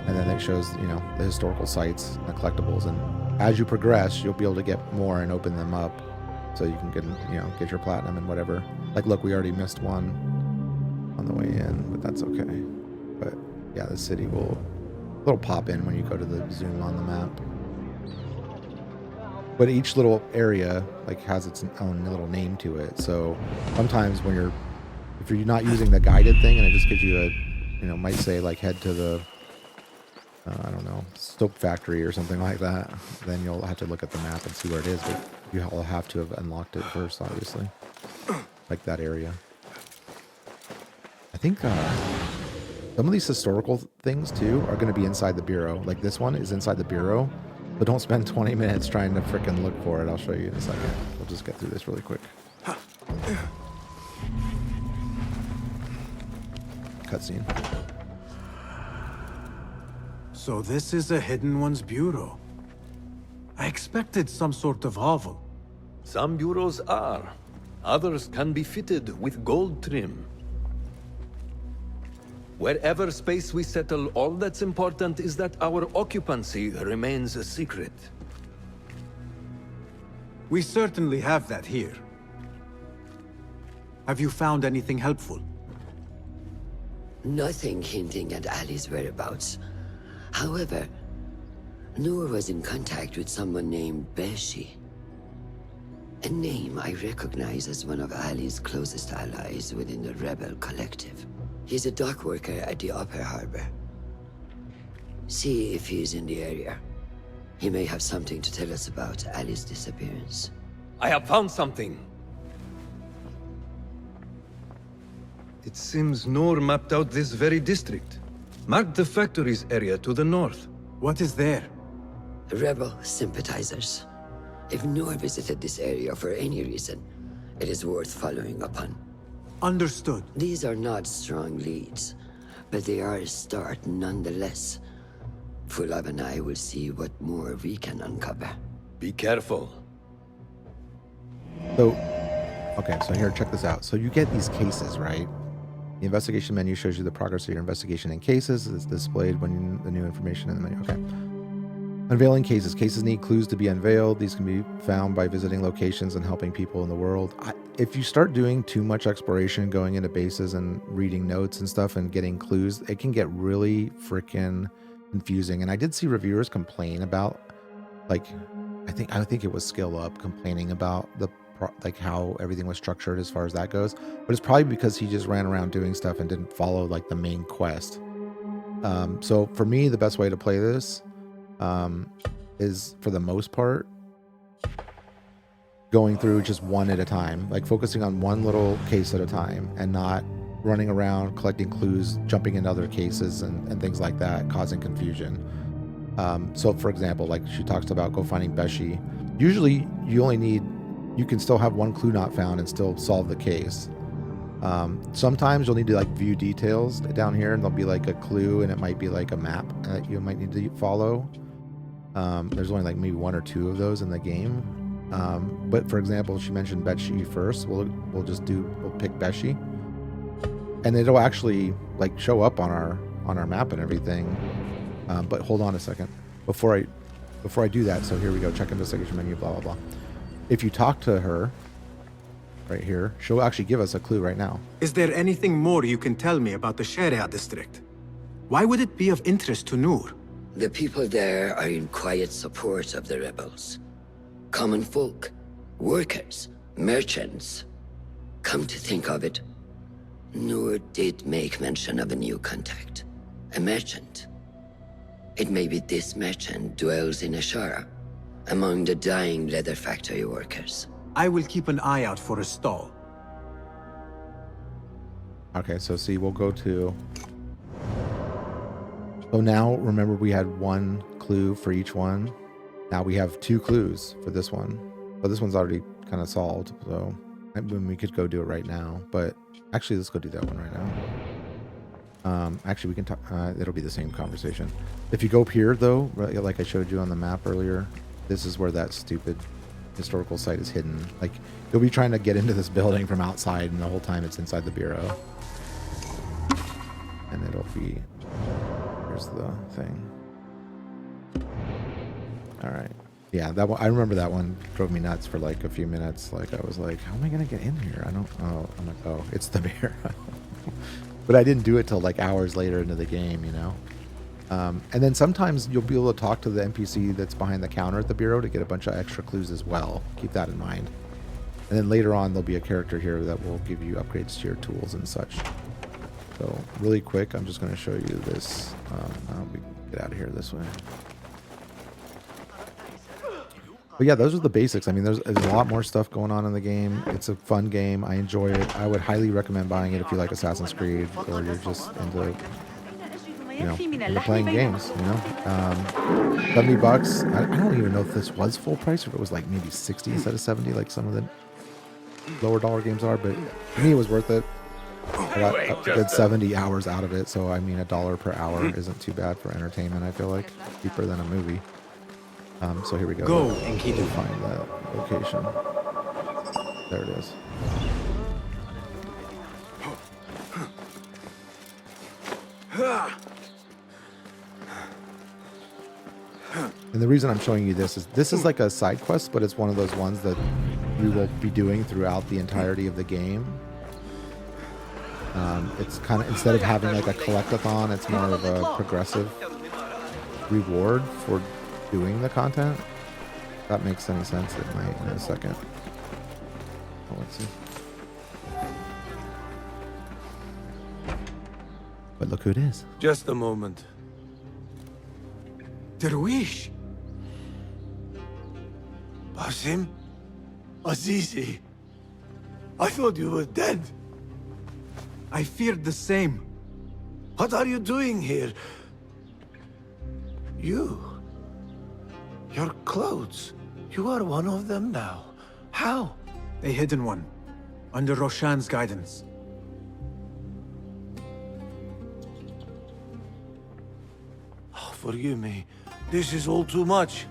and then it shows, the historical sites and the collectibles. And as you progress, you'll be able to get more and open them up, so you can get your platinum and whatever. Like, look, we already missed one on the way in, but that's okay. But yeah, the city it'll pop in when you go to the zoom on the map. But each little area like has its own little name to it. So sometimes if you're not using the guided thing and it just gives you might say like head to the, I don't know, soap factory or something like that, then you'll have to look at the map and see where it is. But you will have to have unlocked it first, obviously. Like that area. I think some of these historical things too are going to be inside the bureau. Like this one is inside the bureau, but don't spend 20 minutes trying to frickin' look for it. I'll show you in a second. We'll just get through this really quick. Cutscene. So this is a Hidden One's bureau. I expected some sort of hovel. Some bureaus are. Others can be fitted with gold trim. Wherever space we settle, all that's important is that our occupancy remains a secret. We certainly have that here. Have you found anything helpful? Nothing hinting at Ali's whereabouts. However, Noor was in contact with someone named Beshi. A name I recognize as one of Ali's closest allies within the rebel collective. He's a dock worker at the Upper Harbor. See if he's in the area. He may have something to tell us about Ali's disappearance. I have found something. It seems Noor mapped out this very district. Marked the factories area to the north. What is there? Rebel sympathizers. If Noor visited this area for any reason, it is worth following up on. Understood. These are not strong leads, but they are a start nonetheless. Fulab and I will see what more we can uncover. Be careful. So, okay, so here, check this out. So you get these cases, right? The investigation menu shows you the progress of your investigation in cases. It's displayed when the new information in the menu. Okay. Unveiling cases. Cases need clues to be unveiled. These can be found by visiting locations and helping people in the world. If you start doing too much exploration, going into bases and reading notes and stuff and getting clues, it can get really freaking confusing. And I did see reviewers complain about, like, I think it was Skill Up complaining about like how everything was structured as far as that goes. But it's probably because he just ran around doing stuff and didn't follow like the main quest. So for me, the best way to play this is, for the most part, going through just one at a time, like focusing on one little case at a time and not running around collecting clues, jumping into other cases and things like that, causing confusion. So for example, like she talks about go finding Beshi. Usually you can still have one clue not found and still solve the case. Sometimes you'll need to like view details down here and there'll be like a clue and it might be like a map that you might need to follow. There's only like maybe one or two of those in the game. But for example, she mentioned Beshi first. We'll pick Beshi, and it'll actually like show up on our map and everything. But hold on a second before I do that. So here we go. Check investigation menu. Blah blah blah. If you talk to her right here, she'll actually give us a clue right now. Is there anything more you can tell me about the Sharia district? Why would it be of interest to Noor? The people there are in quiet support of the rebels. Common folk, workers, merchants. Come to think of it, Noor did make mention of a new contact. A merchant. It may be this merchant dwells in Ashara, among the dying leather factory workers. I will keep an eye out for a stall. Okay, so see, we'll go to... So now, remember we had one clue for each one. Now we have two clues for this one. But this one's already kind of solved, so we could go do it right now. But actually, let's go do that one right now. Actually, we can talk... it'll be the same conversation. If you go up here, though, like I showed you on the map earlier, this is where that stupid historical site is hidden. Like, you'll be trying to get into this building from outside, and the whole time it's inside the bureau. And it'll be... Here's the thing. All right. Yeah, that one, I remember that one drove me nuts for like a few minutes. Like, I was like, how am I going to get in here? I'm like, oh, it's the bear. But I didn't do it till like hours later into the game, you know? And then sometimes you'll be able to talk to the NPC that's behind the counter at the bureau to get a bunch of extra clues as well. Keep that in mind. And then later on, there'll be a character here that will give you upgrades to your tools and such. So really quick, I'm just going to show you this. We can get out of here this way. But yeah, those are the basics. I mean, there's a lot more stuff going on in the game. It's a fun game. I enjoy it. I would highly recommend buying it if you like Assassin's Creed or you're just into, into playing games, you know. $70. I don't even know if this was full price or if it was like maybe 60 instead of 70 like some of the lower dollar games are. But to me, it was worth it. I got a good 70 hours out of it. So, I mean, $1 per hour isn't too bad for entertainment, I feel like. Cheaper than a movie. So here we go. Go, Enkidu. Find that location. There it is. And the reason I'm showing you this is like a side quest, but it's one of those ones that we will be doing throughout the entirety of the game. It's kind of, instead of having like a collectathon, it's more of a progressive reward for doing the content. If that makes any sense, it might in a second. Oh, let's see. But look who it is. Just a moment. Darwish! Basim? Azizi? I thought you were dead. I feared the same. What are you doing here? Your clothes. You are one of them now. How? A hidden one. Under Roshan's guidance. Oh, forgive me. This is all too much.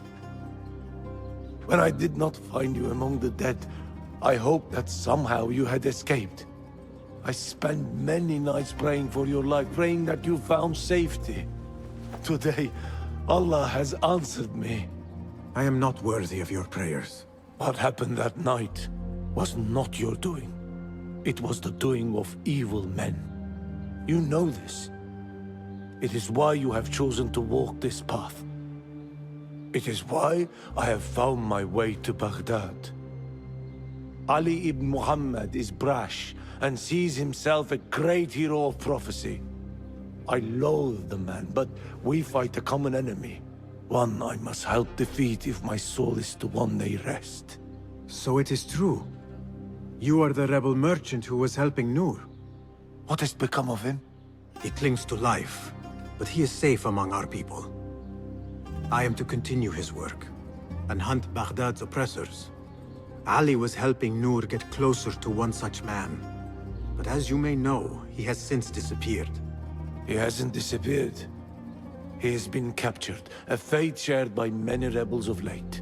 When I did not find you among the dead, I hoped that somehow you had escaped. I spent many nights praying for your life, praying that you found safety. Today, Allah has answered me. I am not worthy of your prayers. What happened that night was not your doing. It was the doing of evil men. You know this. It is why you have chosen to walk this path. It is why I have found my way to Baghdad. Ali ibn Muhammad is brash and sees himself a great hero of prophecy. I loathe the man, but we fight a common enemy. One I must help defeat if my soul is to one day rest. So it is true. You are the rebel merchant who was helping Nur. What has become of him? He clings to life, but he is safe among our people. I am to continue his work and hunt Baghdad's oppressors. Ali was helping Nur get closer to one such man. But as you may know, he has since disappeared. He hasn't disappeared. He has been captured, a fate shared by many rebels of late.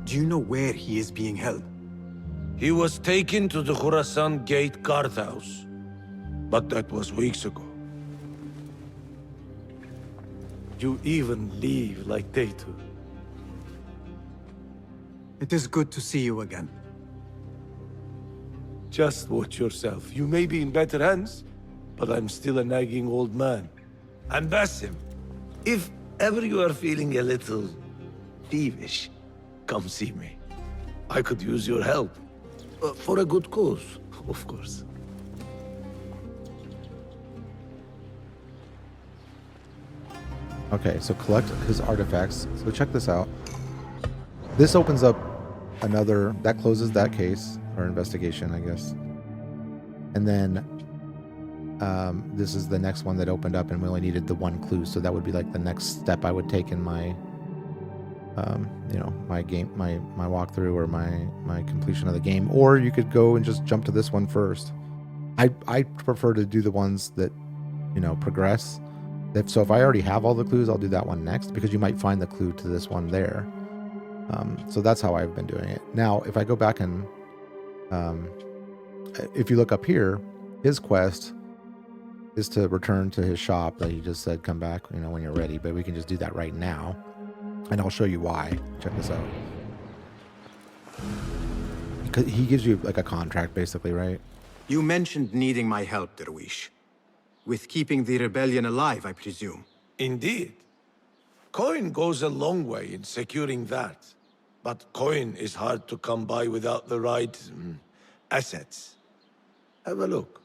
Do you know where he is being held? He was taken to the Khurasan Gate guardhouse, but that was weeks ago. You even leave like they do. It is good to see you again. Just watch yourself. You may be in better hands, but I'm still a nagging old man. And Basim, if ever you are feeling a little peevish, come see me. I could use your help. For a good cause, of course. Okay, so collect his artifacts. So check this out. This opens up another, that closes that case, or investigation, I guess. And then this is the next one that opened up, and we only needed the one clue, so that would be like the next step I would take in my, you know, my game, my walkthrough, or my completion of the game. Or you could go and just jump to this one first. I prefer to do the ones that, you know, progress. So if I already have all the clues, I'll do that one next, because you might find the clue to this one there. So that's how I've been doing it. Now, if I go back and if you look up here, his quest is to return to his shop that he just said come back, you know, when you're ready. But we can just do that right now, and I'll show you why. Check this out. Because he gives you like a contract, basically, right? You mentioned needing my help, Derwish. With keeping the rebellion alive, I presume. Indeed. Coin goes a long way in securing that. But coin is hard to come by without the right assets. Have a look.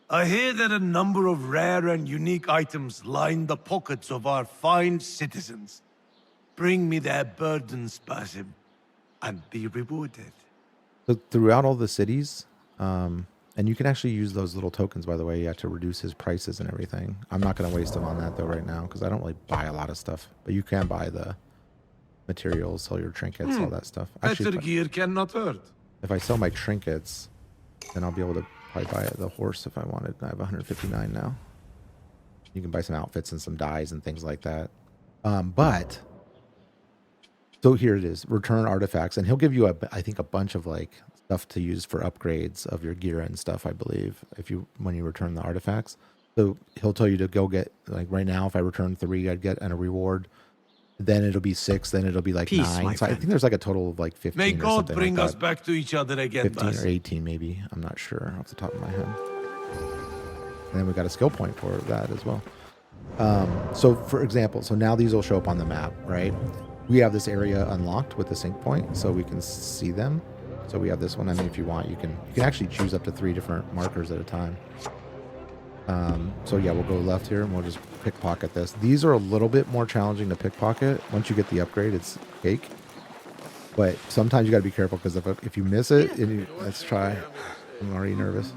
I hear that a number of rare and unique items line the pockets of our fine citizens. Bring me their burdens, Basim, and be rewarded. So throughout all the cities, and you can actually use those little tokens, by the way, to reduce his prices and everything. I'm not going to waste them on that, though, right now, because I don't really buy a lot of stuff. But you can buy the materials, sell your trinkets, all that stuff. Actually, Better gear cannot hurt. if I sell my trinkets, then I'll be able to probably buy the horse if I wanted. I have 159 now. You can buy some outfits and some dyes and things like that. But so here it is, return artifacts, and he'll give you I think a bunch of like stuff to use for upgrades of your gear and stuff, I believe, when you return the artifacts. So he'll tell you to go get, like right now, if I return 3, I'd get a reward. Then it'll be 6, then it'll be like 9. So I think there's like a total of like 15. May or God something bring like us that. back to each other again, 15 or Basim. 18 maybe. I'm not sure off the top of my head. And then we got a skill point for that as well. So for example, so now these will show up on the map, right? We have this area unlocked with the sync point, so we can see them. So we have this one. I mean, if you want, you can actually choose up to 3 different markers at a time. So yeah, we'll go left here and we'll just pickpocket this. These are a little bit more challenging to pickpocket. Once you get the upgrade, it's cake. But sometimes you got to be careful, because if you miss it, let's try. I'm already nervous.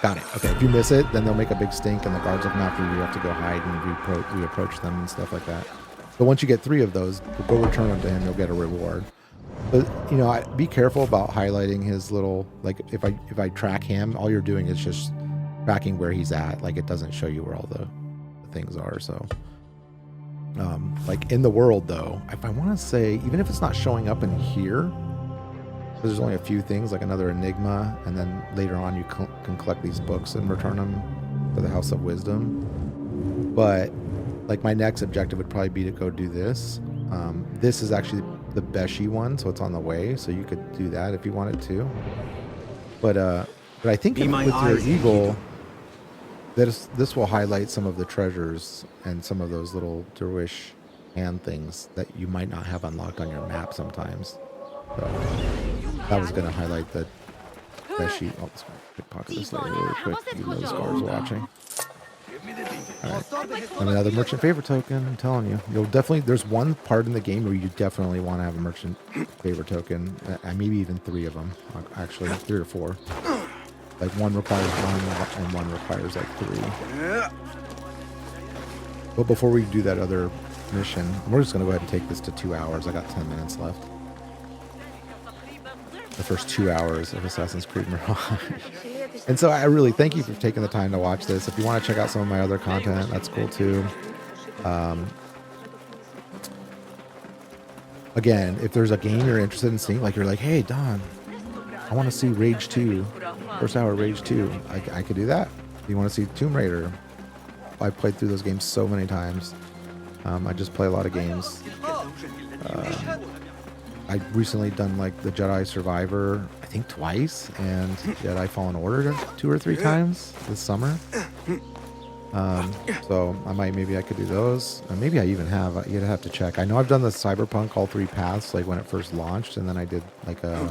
Got it. Okay, if you miss it, then they'll make a big stink, and the guards will come after you. You have to go hide and reapproach them and stuff like that. But once you get 3 of those, go return them to him. You'll get a reward. But you know, be careful about highlighting his little, like if I track him, all you're doing is just tracking where he's at. Like it doesn't show you where all the things are. So like in the world though, if I want to say, even if it's not showing up in here, There's only a few things, like another enigma, and then later on you can collect these books and return them to the House of Wisdom. But like my next objective would probably be to go do this. This is actually the Beshi one, so it's on the way, so you could do that if you wanted to. But I think with your eagle, this will highlight some of the treasures and some of those little Derwish hand things that you might not have unlocked on your map sometimes. So that was going to highlight the Beshi. Oh, let's pickpocket this lady really quick. You know those guards watching. Alright. And another merchant favor token, I'm telling you. You'll definitely, there's one part in the game where you definitely want to have a merchant favor token. Maybe even 3 of them, actually, 3 or 4. Like one requires 1 and one requires like 3. But before we do that other mission, we're just going to go ahead and take this to 2 hours. I got 10 minutes left. The first 2 hours of Assassin's Creed Mirage. And so I really thank you for taking the time to watch this. If you want to check out some of my other content, that's cool too. Again, if there's a game you're interested in seeing, like you're like, hey, Don, I want to see Rage 2, first hour Rage 2. I could do that. If you want to see Tomb Raider, I played through those games so many times. I just play a lot of games. I recently done like the Jedi Survivor, I think twice, and Jedi Fallen Order 2 or 3 times this summer. So maybe I could do those. Maybe I even have. You'd have to check. I know I've done the Cyberpunk all 3 paths, like when it first launched, and then I did like a.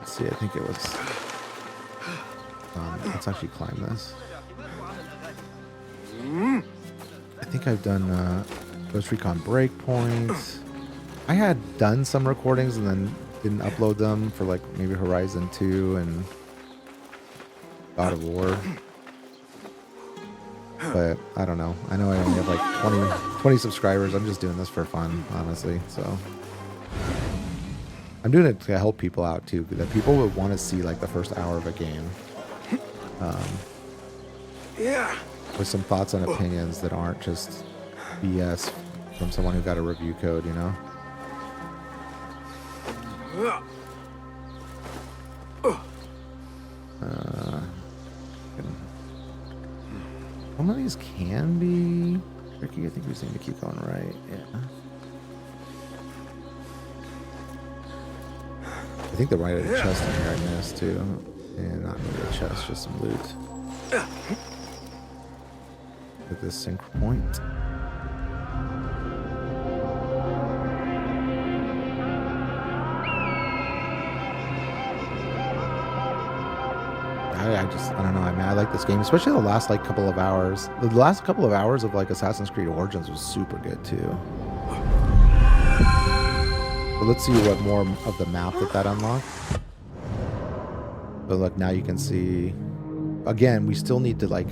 Let's see. I think it was. Let's actually climb this. I think I've done Ghost Recon Breakpoint. I had done some recordings and then didn't upload them for like maybe Horizon 2 and God of War. But I don't know. I know I only have like 20 subscribers. I'm just doing this for fun, honestly. So I'm doing it to help people out too. That people would want to see like the first hour of a game. With some thoughts and opinions that aren't just BS from someone who got a review code, you know? Some of these can be tricky. I think we just need to keep going right. Yeah. I think the right of the chest in here I missed too. And not really a chest, just some loot. At this sync point. I don't know. I mean, I like this game, especially the last like couple of hours. The last couple of hours of like Assassin's Creed Origins was super good too. But let's see what more of the map that unlocked. But look, now you can see. Again, we still need to like.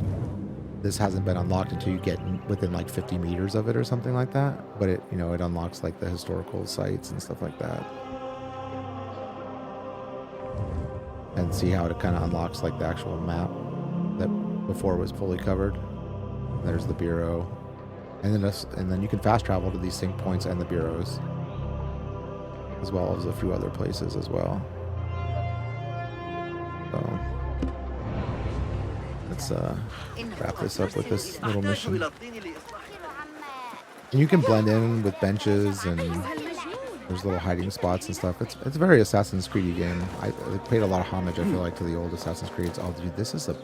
This hasn't been unlocked until you get within like 50 meters of it or something like that. But it, it unlocks like the historical sites and stuff like that. And see how it kind of unlocks like the actual map that before was fully covered. There's the bureau, and then you can fast travel to these sync points and the bureaus, as well as a few other places as well. So let's wrap this up with this little mission. And you can blend in with benches and. There's little hiding spots and stuff. It's a very Assassin's Creed game. I paid a lot of homage, I feel like, to the old Assassin's Creeds. Oh, dude, this is a...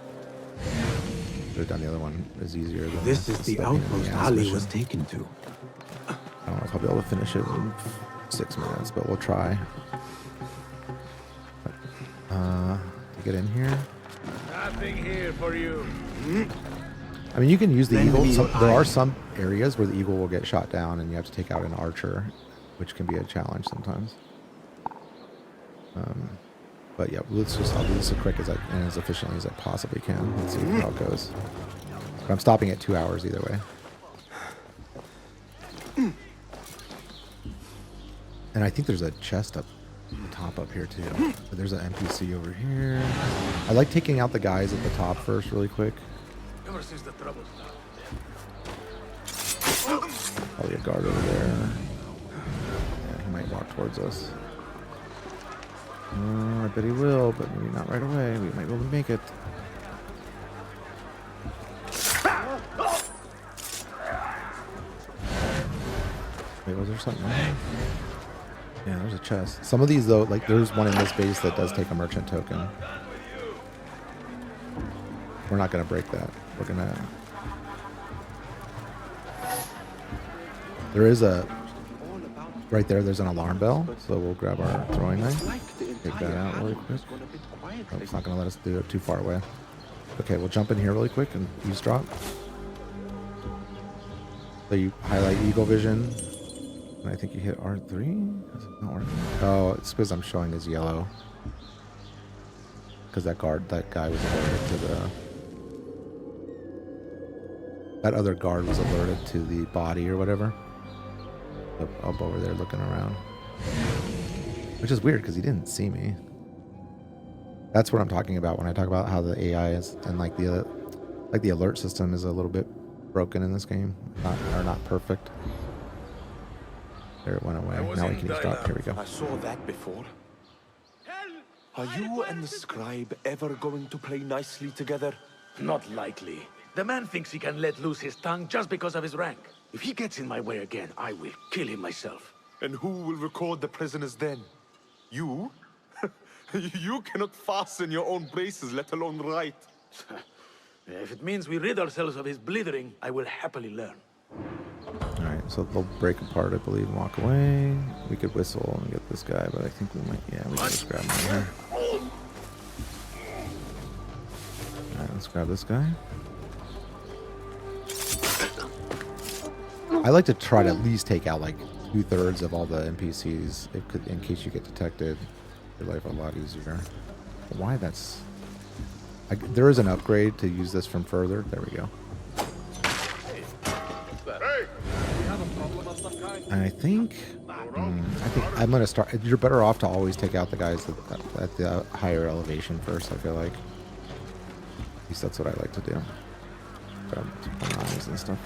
Should have done the other one. It was easier than this is the outpost Ali was taken to. I don't know if I'll be able to finish it in 6 minutes, but we'll try. To get in here. Nothing here for you. I mean, you can use the eagle. There are some areas where the eagle will get shot down and you have to take out an archer, which can be a challenge sometimes. But yeah, I'll do this as quick as and as efficiently as I possibly can. Let's see how it goes. But I'm stopping at 2 hours either way. And I think there's a chest up the top up here too. But there's an NPC over here. I like taking out the guys at the top first really quick. Ever since the troubles. Probably a guard over there. Yeah, he might walk towards us. I bet he will, but maybe not right away. We might be able to make it. Wait, was there something? Yeah, there's a chest. Some of these, though, like there's one in this base that does take a merchant token. We're not going to break that. We're going to... There is a... Right there's an alarm bell, so we'll grab our throwing knife. Take that out really quick. Oh, it's not going to let us do it too far away. Okay, we'll jump in here really quick and eavesdrop. So you highlight Eagle Vision. And I think you hit R3? Is it not working? Oh, it's because I'm showing as yellow. Because that guy was alerted to the... That other guard was alerted to the body or whatever. Up over there looking around. Which is weird because he didn't see me. That's what I'm talking about when I talk about how the AI is and like the alert system is a little bit broken in this game. Not perfect. There it went away. Now we can stop. Here we go. I saw that before. Are you and the scribe ever going to play nicely together? Not likely. The man thinks he can let loose his tongue just because of his rank. If he gets in my way again, I will kill him myself. And who will record the prisoners then? You? You cannot fasten your own braces, let alone write. If it means we rid ourselves of his blithering, I will happily learn. Alright, so they'll break apart, I believe, and walk away. We could whistle and get this guy, but I think we might, yeah, we can just grab him right here. Alright, let's grab this guy. I like to try to at least take out like 2/3 of all the NPCs in case you get detected. Your life a lot easier. Why that's... there is an upgrade to use this from further. There we go. And I think I'm gonna start. You're better off to always take out the guys at the higher elevation first. I feel like. At least that's what I like to do. Grab some knives and stuff.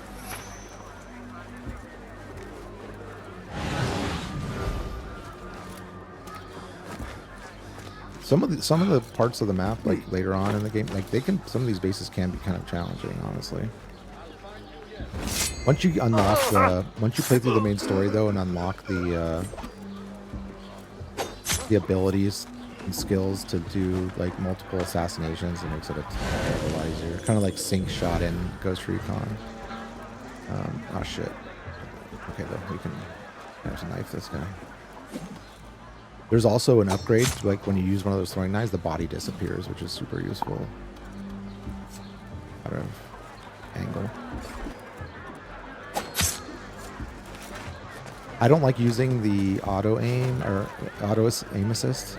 Some of the parts of the map, like later on in the game, like some of these bases can be kind of challenging, honestly. Once you unlock once you play through the main story though and unlock the abilities and skills to do like multiple assassinations, it makes it a lot easier. Kind of like Sync shot in Ghost Recon. Oh shit. Okay, though we can have to knife this guy. There's also an upgrade, like when you use one of those throwing knives, the body disappears, which is super useful. Out of angle. I don't like using the auto aim or auto aim assist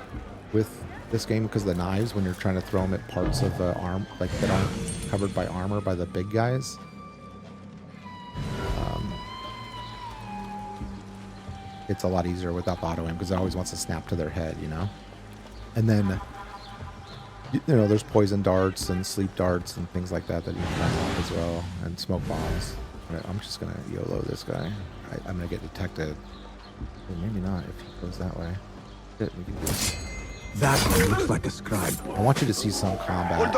with this game because of the knives when you're trying to throw them at parts of the arm, like that aren't covered by armor by the big guys. It's a lot easier without the auto aim because it always wants to snap to their head, you know? And then, you know, there's poison darts and sleep darts and things like that that you can unlock as well, and smoke bombs. I'm just going to YOLO this guy. I'm going to get detected. Well, maybe not if he goes that way. We can do this. That one looks like a scribe. I want you to see some combat.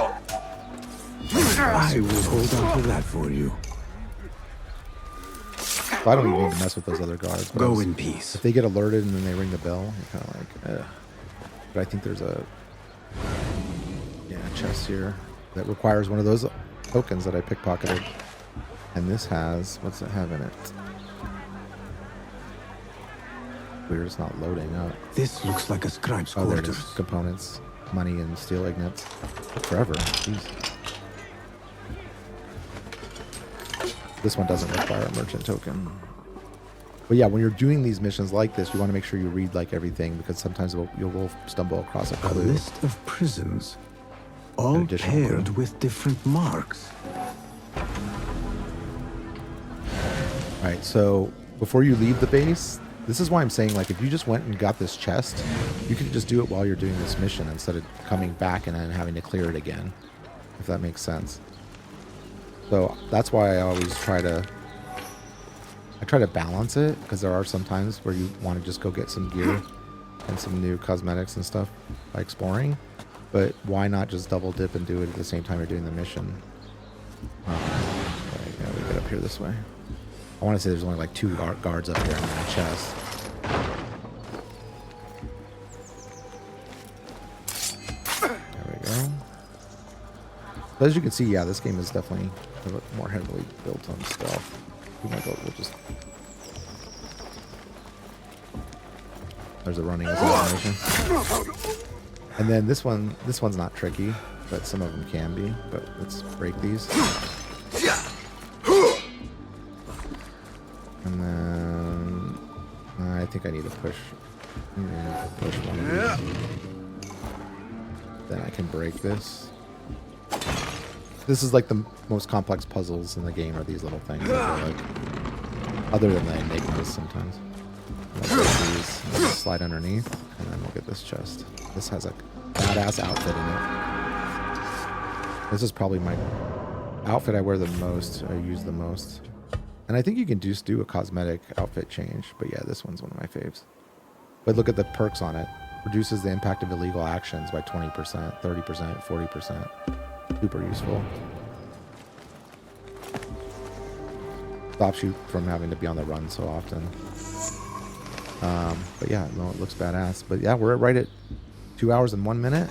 I will hold on to that for you. So I don't even need to mess with those other guards. Go in peace. If they get alerted and then they ring the bell, you're kind of like, ugh. But I think there's a chest here that requires one of those tokens that I pickpocketed. And this has, what's it have in it? Weird, it's not loading up. This looks like a scribe's quarters. quarters. There it is. Components, money, and steel ignits. Took forever. Jeez. This one doesn't require a merchant token. But yeah, when you're doing these missions like this, you want to make sure you read like everything because sometimes you will stumble across a clue. A list of prisons, all paired with different marks. Alright, so before you leave the base, this is why I'm saying, like, if you just went and got this chest, you could just do it while you're doing this mission instead of coming back and then having to clear it again, if that makes sense. So that's why I always try to balance it, because there are some times where you want to just go get some gear and some new cosmetics and stuff by exploring. But why not just double dip and do it at the same time you're doing the mission? Yeah, we get up here this way. I want to say there's only like 2 guards up here and then a chest. There we go. But as you can see, yeah, this game is definitely a bit more heavily built on stealth. We'll just... There's a running assassination. And then this one's not tricky, but some of them can be. But let's break these. And then I think I need to push one of these. Then I can break this. This is like the most complex puzzles in the game are these little things. I feel like. Other than the enigmas sometimes. I'll break these, and then slide underneath, and then we'll get this chest. This has a badass outfit in it. This is probably my outfit I wear the most, I use the most. And I think you can just do a cosmetic outfit change, but yeah, this one's one of my faves. But look at the perks on it. Reduces the impact of illegal actions by 20%, 30%, 40%. Super useful. Stops you from having to be on the run so often. But yeah, no, it looks badass. But yeah, we're right at 2 hours and 1 minute.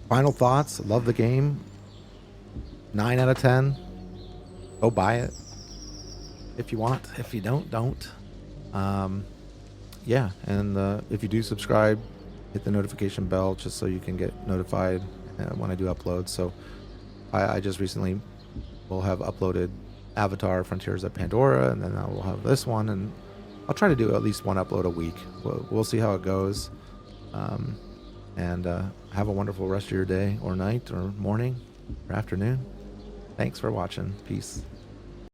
Final thoughts. Love the game. 9 out of 10. Go buy it if you want. If you don't. Yeah, and if you do subscribe, hit the notification bell just so you can get notified when I do upload. So I just recently will have uploaded Avatar Frontiers of Pandora, and then I will have this one, and I'll try to do at least one upload a week. We'll see how it goes. And have a wonderful rest of your day or night or morning or afternoon. Thanks for watching. Peace.